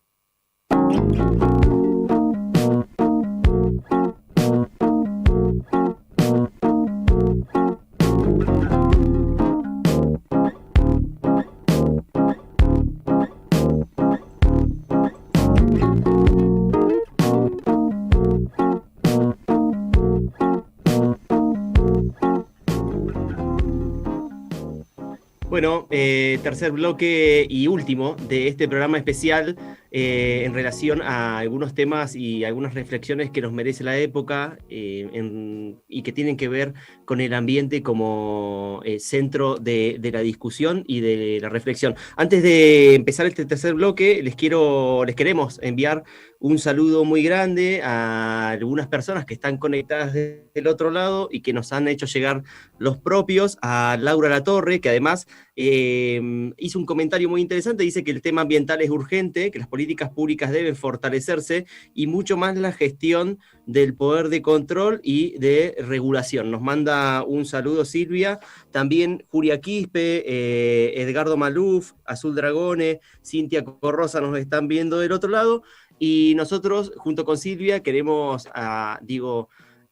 Bueno, tercer bloque y último de este programa especial en relación a algunos temas y algunas reflexiones que nos merece la época y que tienen que ver con el ambiente como centro de la discusión y de la reflexión. Antes de empezar este tercer bloque, les queremos enviar un saludo muy grande a algunas personas que están conectadas del otro lado y que nos han hecho llegar los propios, a Laura Latorre, que además hizo un comentario muy interesante, dice que el tema ambiental es urgente, que las políticas públicas deben fortalecerse y mucho más la gestión del poder de control y de regulación. Nos manda un saludo Silvia, también Julia Quispe, Edgardo Maluf, Azul Dragone, Cintia Corrosa nos están viendo del otro lado. Y nosotros, junto con Silvia, queremos,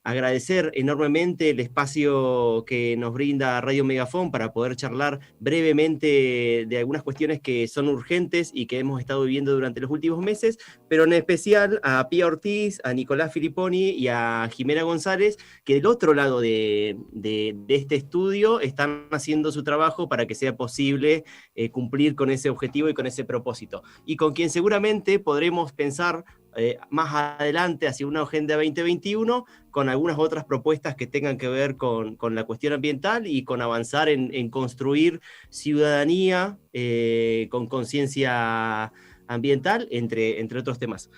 agradecer enormemente el espacio que nos brinda Radio Megafón para poder charlar brevemente de algunas cuestiones que son urgentes y que hemos estado viviendo durante los últimos meses, pero en especial a Pía Ortiz, a Nicolás Filipponi y a Jimena González, que del otro lado de este estudio están haciendo su trabajo para que sea posible cumplir con ese objetivo y con ese propósito. Y con quien seguramente podremos pensar más adelante hacia una Agenda 2021 con algunas otras propuestas que tengan que ver con la cuestión ambiental y con avanzar en construir ciudadanía con conciencia ambiental, entre otros temas.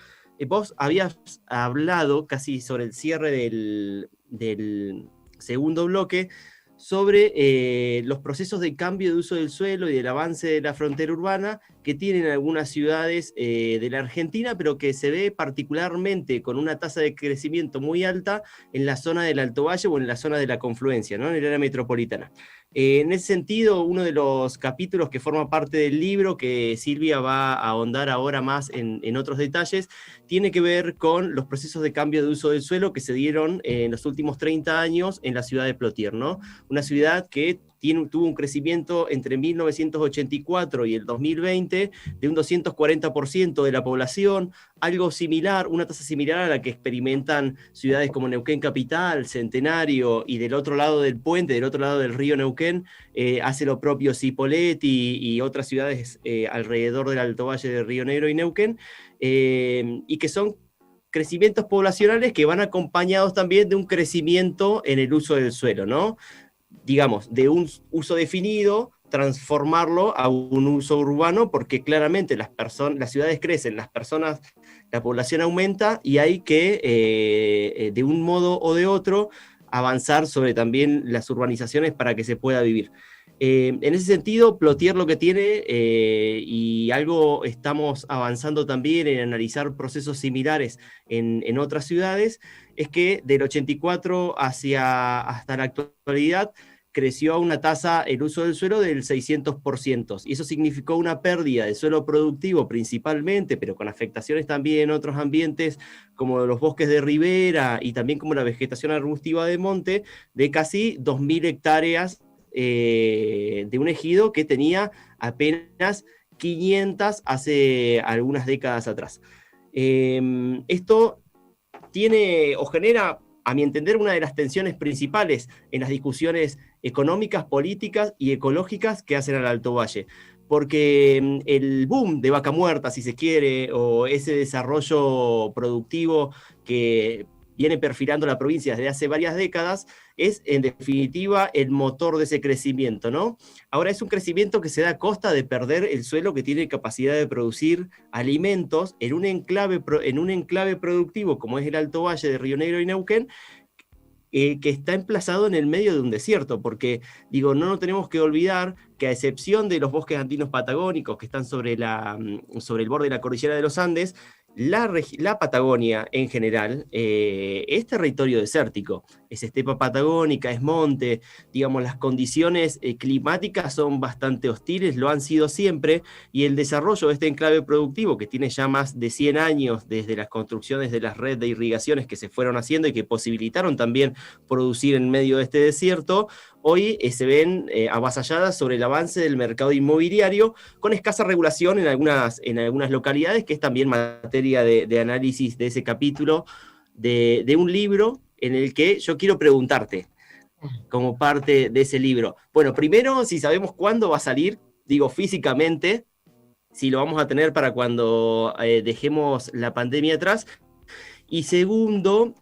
Vos habías hablado casi sobre el cierre del segundo bloque sobre los procesos de cambio de uso del suelo y del avance de la frontera urbana que tienen algunas ciudades de la Argentina, pero que se ve particularmente con una tasa de crecimiento muy alta en la zona del Alto Valle o en la zona de la confluencia, ¿no? En el área metropolitana. En ese sentido, uno de los capítulos que forma parte del libro, que Silvia va a ahondar ahora más en otros detalles, tiene que ver con los procesos de cambio de uso del suelo que se dieron en los últimos 30 años en la ciudad de Plotier, ¿no? Una ciudad que tuvo un crecimiento entre 1984 y el 2020 de un 240% de la población, algo similar, una tasa similar a la que experimentan ciudades como Neuquén Capital, Centenario, y del otro lado del puente, del otro lado del río Neuquén, hace lo propio Cipolletti y otras ciudades alrededor del Alto Valle del Río Negro y Neuquén, y que son crecimientos poblacionales que van acompañados también de un crecimiento en el uso del suelo, ¿no? Digamos, de un uso definido, transformarlo a un uso urbano, porque claramente las ciudades crecen, la población aumenta, y hay que, de un modo o de otro, avanzar sobre también las urbanizaciones para que se pueda vivir. En ese sentido, Plotier lo que tiene, y algo estamos avanzando también en analizar procesos similares en otras ciudades, es que del 84 hasta la actualidad creció a una tasa el uso del suelo del 600%, y eso significó una pérdida de suelo productivo principalmente, pero con afectaciones también en otros ambientes como los bosques de ribera y también como la vegetación arbustiva de monte, de casi 2.000 hectáreas de un ejido que tenía apenas 500 hace algunas décadas atrás. Esto tiene o genera, a mi entender, una de las tensiones principales en las discusiones económicas, políticas y ecológicas que hacen al Alto Valle. Porque el boom de Vaca Muerta, si se quiere, o ese desarrollo productivo que viene perfilando la provincia desde hace varias décadas, es en definitiva el motor de ese crecimiento, ¿no? Ahora es un crecimiento que se da a costa de perder el suelo que tiene capacidad de producir alimentos en un enclave productivo como es el Alto Valle de Río Negro y Neuquén, que está emplazado en el medio de un desierto, porque, digo, no nos tenemos que olvidar que a excepción de los bosques andinos patagónicos que están sobre el borde de la cordillera de los Andes, la Patagonia en general es territorio desértico, es estepa patagónica, es monte, digamos, las condiciones climáticas son bastante hostiles, lo han sido siempre, y el desarrollo de este enclave productivo, que tiene ya más de 100 años desde las construcciones de las redes de irrigaciones que se fueron haciendo y que posibilitaron también producir en medio de este desierto, hoy se ven avasalladas sobre el avance del mercado inmobiliario, con escasa regulación en algunas localidades, que es también materia de análisis de ese capítulo de un libro en el que yo quiero preguntarte, como parte de ese libro. Bueno, primero, si sabemos cuándo va a salir, digo físicamente, si lo vamos a tener para cuando dejemos la pandemia atrás. Y segundo,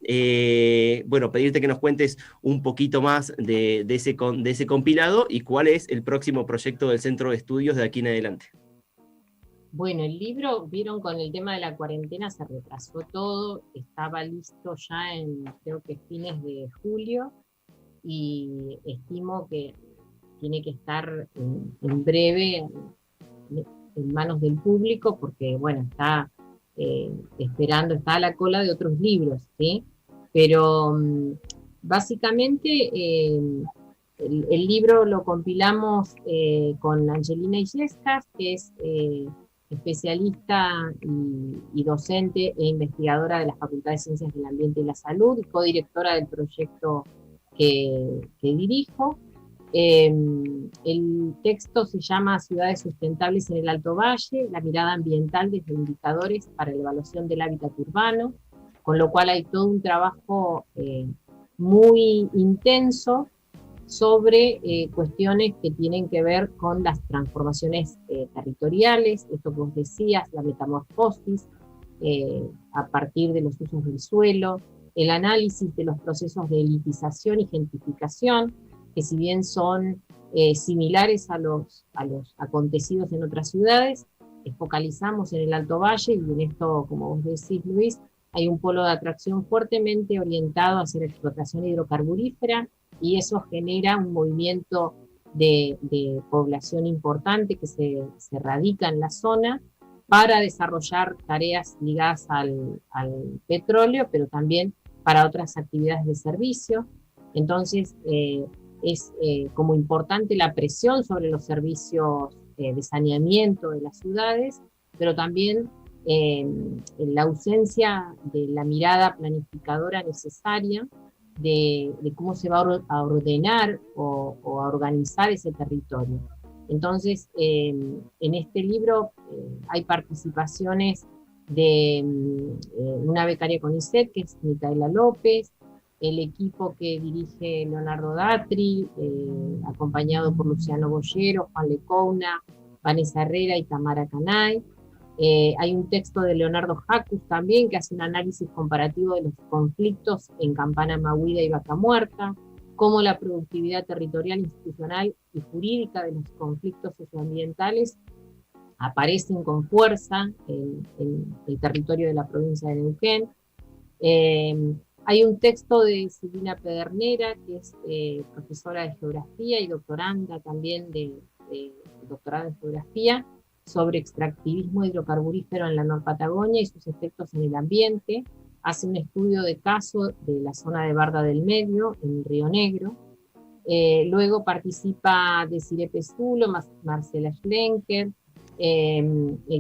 bueno, pedirte que nos cuentes un poquito más de ese compilado y cuál es el próximo proyecto del Centro de Estudios de aquí en adelante. Bueno, el libro, vieron, con el tema de la cuarentena se retrasó todo, estaba listo ya en, creo que fines de julio, y estimo que tiene que estar en breve en manos del público, porque, bueno, está esperando, está a la cola de otros libros, ¿sí? Pero básicamente el libro lo compilamos con Angelina Illescas, que es especialista y docente e investigadora de la Facultad de Ciencias del Ambiente y la Salud y codirectora del proyecto que dirijo. El texto se llama Ciudades Sustentables en el Alto Valle, la mirada ambiental desde indicadores para la evaluación del hábitat urbano, con lo cual hay todo un trabajo muy intenso sobre cuestiones que tienen que ver con las transformaciones territoriales, esto que vos decías, la metamorfosis a partir de los usos del suelo, el análisis de los procesos de elitización y gentrificación, que si bien son similares a los acontecidos en otras ciudades, focalizamos en el Alto Valle, y en esto, como vos decís, Luis, hay un polo de atracción fuertemente orientado hacia la explotación hidrocarburífera, y eso genera un movimiento de población importante que se radica en la zona para desarrollar tareas ligadas al petróleo, pero también para otras actividades de servicio. Entonces, es como importante la presión sobre los servicios de saneamiento de las ciudades, pero también la ausencia de la mirada planificadora necesaria de cómo se va a ordenar o a organizar ese territorio. Entonces, en este libro hay participaciones de una becaria CONICET, que es Micaela López, el equipo que dirige Leonardo Datri, acompañado por Luciano Boyero, Juan Lecouna, Vanessa Herrera y Tamara Canay. Hay un texto de Leonardo Jacus también, que hace un análisis comparativo de los conflictos en Campana Mahuida y Vaca Muerta, cómo la productividad territorial, institucional y jurídica de los conflictos socioambientales aparecen con fuerza en el territorio de la provincia de Neuquén. Hay un texto de Silvina Pedernera, que es profesora de geografía y doctoranda también de doctorado en geografía, sobre extractivismo hidrocarburífero en la Norpatagonia y sus efectos en el ambiente. Hace un estudio de caso de la zona de Barda del Medio, en Río Negro. Luego participa Desiree Pesulo, Marcela Schlenker,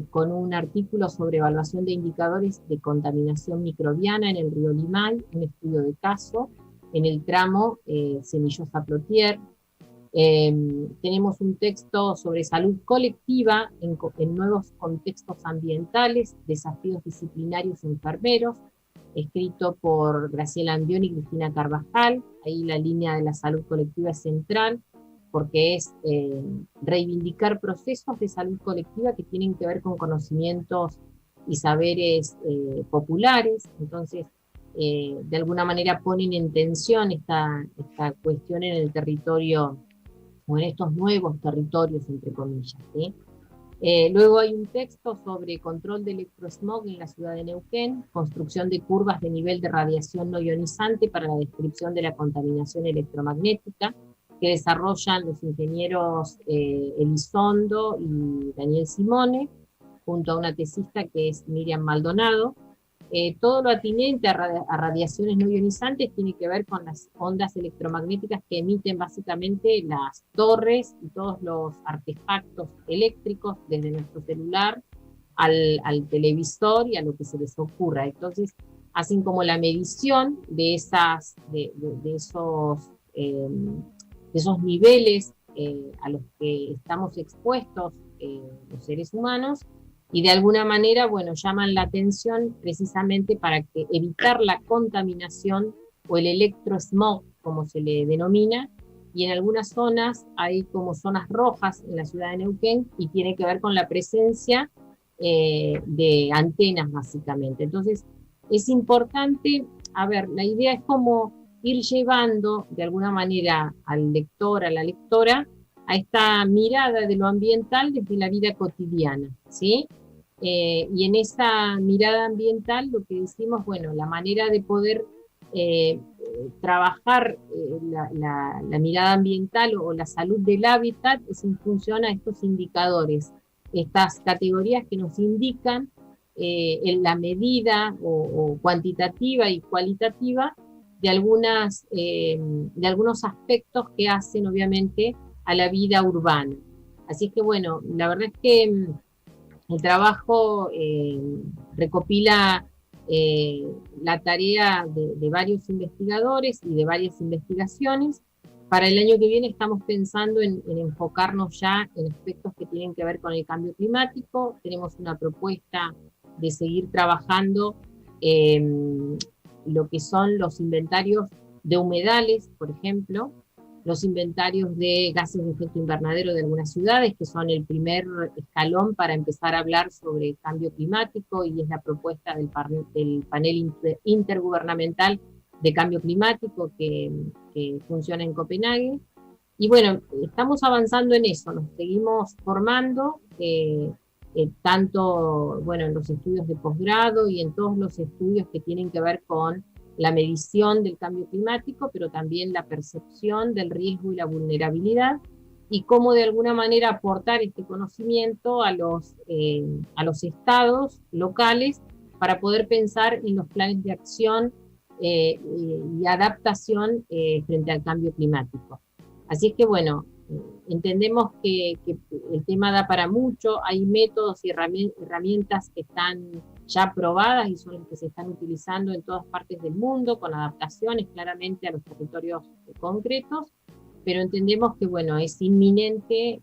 con un artículo sobre evaluación de indicadores de contaminación microbiana en el río Limay, un estudio de caso en el tramo Semillosa-Plotier. Tenemos un texto sobre salud colectiva en nuevos contextos ambientales, desafíos disciplinarios enfermeros, escrito por Graciela Andión y Cristina Carvajal. Ahí la línea de la salud colectiva es central, porque es reivindicar procesos de salud colectiva que tienen que ver con conocimientos y saberes populares. Entonces, de alguna manera ponen en tensión esta cuestión en el territorio, o en estos nuevos territorios, entre comillas, ¿sí? Luego hay un texto sobre control de electrosmog en la ciudad de Neuquén, construcción de curvas de nivel de radiación no ionizante para la descripción de la contaminación electromagnética, que desarrollan los ingenieros Elizondo y Daniel Simone, junto a una tesista que es Miriam Maldonado. Todo lo atinente a radiaciones no ionizantes tiene que ver con las ondas electromagnéticas que emiten básicamente las torres y todos los artefactos eléctricos, desde nuestro celular al televisor y a lo que se les ocurra. Entonces hacen como la medición de esos niveles a los que estamos expuestos los seres humanos, y de alguna manera, bueno, llaman la atención precisamente para evitar la contaminación o el electrosmog, como se le denomina, y en algunas zonas hay como zonas rojas en la ciudad de Neuquén, y tiene que ver con la presencia de antenas, básicamente. Entonces, es importante, a ver, la idea es como ir llevando de alguna manera al lector, a la lectora, a esta mirada de lo ambiental desde la vida cotidiana, ¿sí? Y en esa mirada ambiental lo que decimos, bueno, la manera de poder trabajar la mirada ambiental o la salud del hábitat es en función a estos indicadores, estas categorías que nos indican en la medida o cuantitativa y cualitativa de algunos aspectos que hacen obviamente a la vida urbana. Así es que bueno, la verdad es que El trabajo recopila la tarea de varios investigadores y de varias investigaciones. Para el año que viene estamos pensando en enfocarnos ya en aspectos que tienen que ver con el cambio climático. Tenemos una propuesta de seguir trabajando lo que son los inventarios de humedales, por ejemplo, los inventarios de gases de efecto invernadero de algunas ciudades, que son el primer escalón para empezar a hablar sobre cambio climático, y es la propuesta del panel intergubernamental de cambio climático que funciona en Copenhague. Y bueno, estamos avanzando en eso, nos seguimos formando, tanto bueno, en los estudios de posgrado y en todos los estudios que tienen que ver con la medición del cambio climático, pero también la percepción del riesgo y la vulnerabilidad, y cómo de alguna manera aportar este conocimiento a los estados locales para poder pensar en los planes de acción y adaptación frente al cambio climático. Así es que bueno, entendemos que el tema da para mucho, hay métodos y herramientas que están ya probadas y son las que se están utilizando en todas partes del mundo, con adaptaciones claramente a los territorios concretos, pero entendemos que bueno, es inminente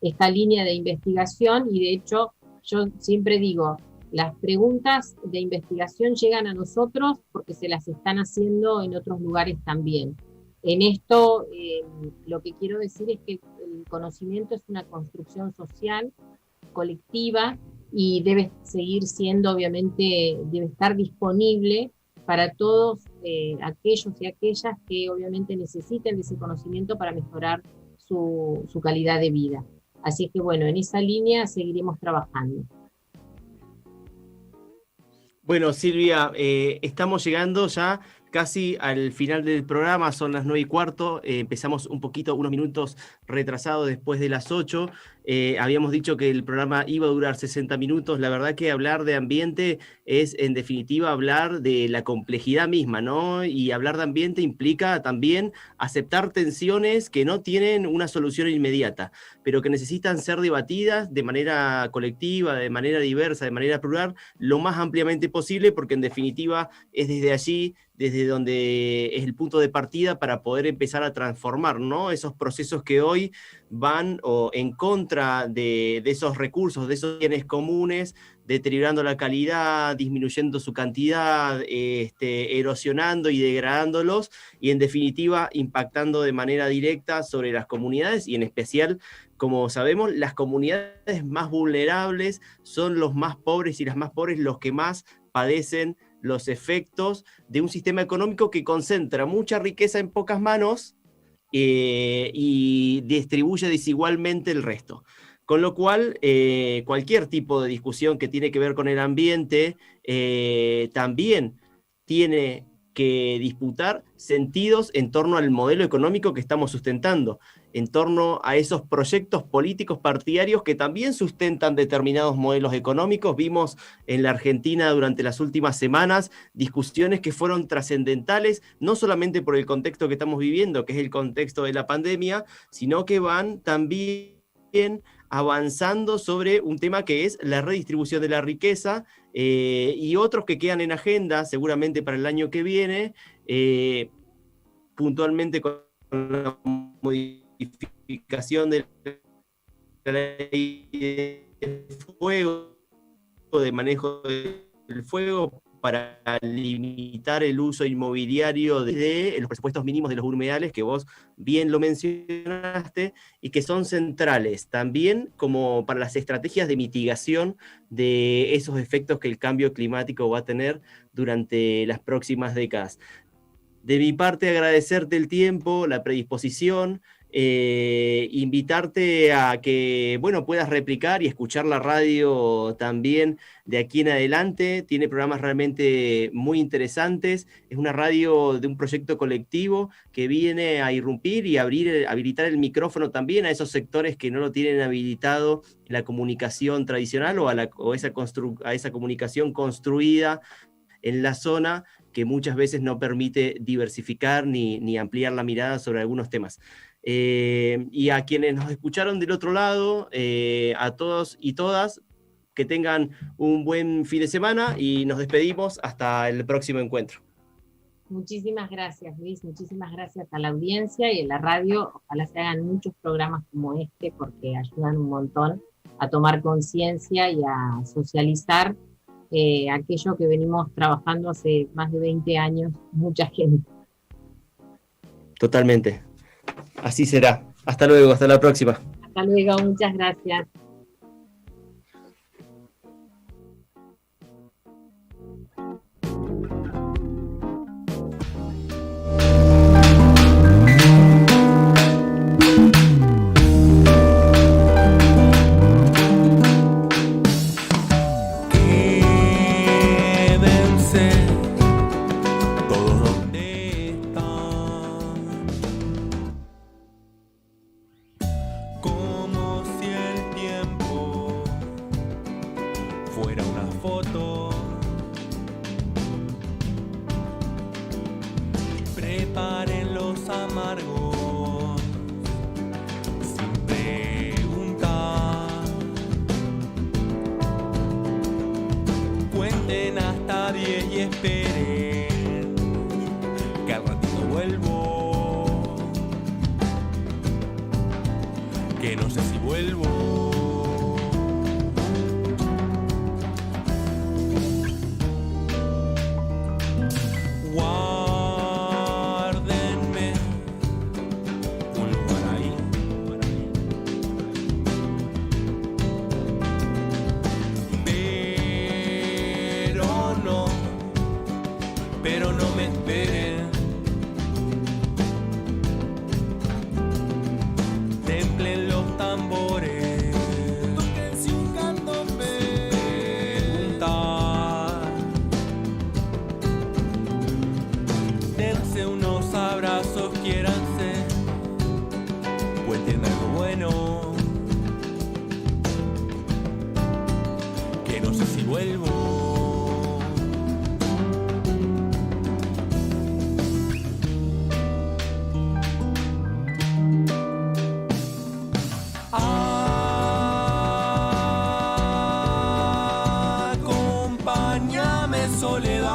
esta línea de investigación, y de hecho yo siempre digo, las preguntas de investigación llegan a nosotros porque se las están haciendo en otros lugares también. En esto lo que quiero decir es que el conocimiento es una construcción social, colectiva, y debe seguir siendo, obviamente, debe estar disponible para todos aquellos y aquellas que obviamente necesiten de ese conocimiento para mejorar su calidad de vida. Así que bueno, en esa línea seguiremos trabajando. Bueno, Silvia, estamos llegando ya casi al final del programa, son las 9:15, empezamos unos minutos retrasados después de las 8. Habíamos dicho que el programa iba a durar 60 minutos. La verdad que hablar de ambiente es, en definitiva, hablar de la complejidad misma, ¿no? Y hablar de ambiente implica también aceptar tensiones que no tienen una solución inmediata, pero que necesitan ser debatidas de manera colectiva, de manera diversa, de manera plural, lo más ampliamente posible, porque en definitiva es desde allí, desde donde es el punto de partida para poder empezar a transformar, ¿no? Esos procesos que hoy van en contra de esos recursos, de esos bienes comunes, deteriorando la calidad, disminuyendo su cantidad, erosionando y degradándolos, y en definitiva impactando de manera directa sobre las comunidades, y en especial, como sabemos, las comunidades más vulnerables son los más pobres, y las más pobres los que más padecen los efectos de un sistema económico que concentra mucha riqueza en pocas manos y distribuye desigualmente el resto. Con lo cual, cualquier tipo de discusión que tiene que ver con el ambiente también tiene que disputar sentidos en torno al modelo económico que estamos sustentando, en torno a esos proyectos políticos partidarios que también sustentan determinados modelos económicos. Vimos en la Argentina durante las últimas semanas discusiones que fueron trascendentales, no solamente por el contexto que estamos viviendo, que es el contexto de la pandemia, sino que van también avanzando sobre un tema que es la redistribución de la riqueza, y otros que quedan en agenda seguramente para el año que viene, puntualmente con la modificación de la ley de fuego, de manejo del fuego, para limitar el uso inmobiliario de los presupuestos mínimos de los humedales, que vos bien lo mencionaste, y que son centrales también como para las estrategias de mitigación de esos efectos que el cambio climático va a tener durante las próximas décadas. De mi parte, agradecerte el tiempo, la predisposición, invitarte a que, bueno, puedas replicar y escuchar la radio también de aquí en adelante. Tiene programas realmente muy interesantes. Es una radio de un proyecto colectivo que viene a irrumpir y habilitar el micrófono también a esos sectores que no lo tienen habilitado en la comunicación tradicional, o a esa comunicación construida en la zona, que muchas veces no permite diversificar ni ampliar la mirada sobre algunos temas. Y a quienes nos escucharon del otro lado, a todos y todas, que tengan un buen fin de semana y nos despedimos hasta el próximo encuentro. Muchísimas gracias, Luis, muchísimas gracias a la audiencia y a la radio. Ojalá se hagan muchos programas como este porque ayudan un montón a tomar conciencia y a socializar aquello que venimos trabajando hace más de 20 años, mucha gente. Totalmente. Así será. Hasta luego, hasta la próxima. Hasta luego, muchas gracias. Preparen los amargos sin preguntar. Cuenten hasta 10 y esperen que al ratito vuelvo. Que no sé si vuelvo. Pero no me esperen. Templen los tambores. Toquen si un candombe. Preguntar. Dense unos abrazos, quiéranse. Cuenten algo bueno. Que no sé si vuelvo. Acompáñame, soledad,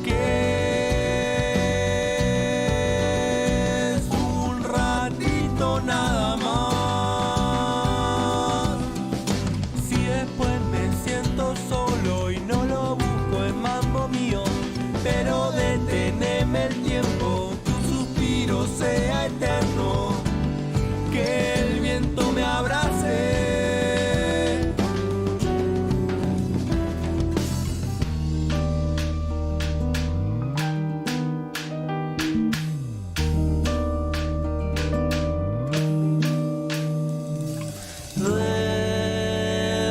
que es un ratito nada más. Si después me siento solo y no lo busco en mambo mío, pero deteneme el tiempo, que un suspiro sea eterno, que el viento me abrace.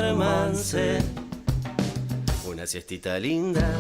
Duérmanse, una siestita linda.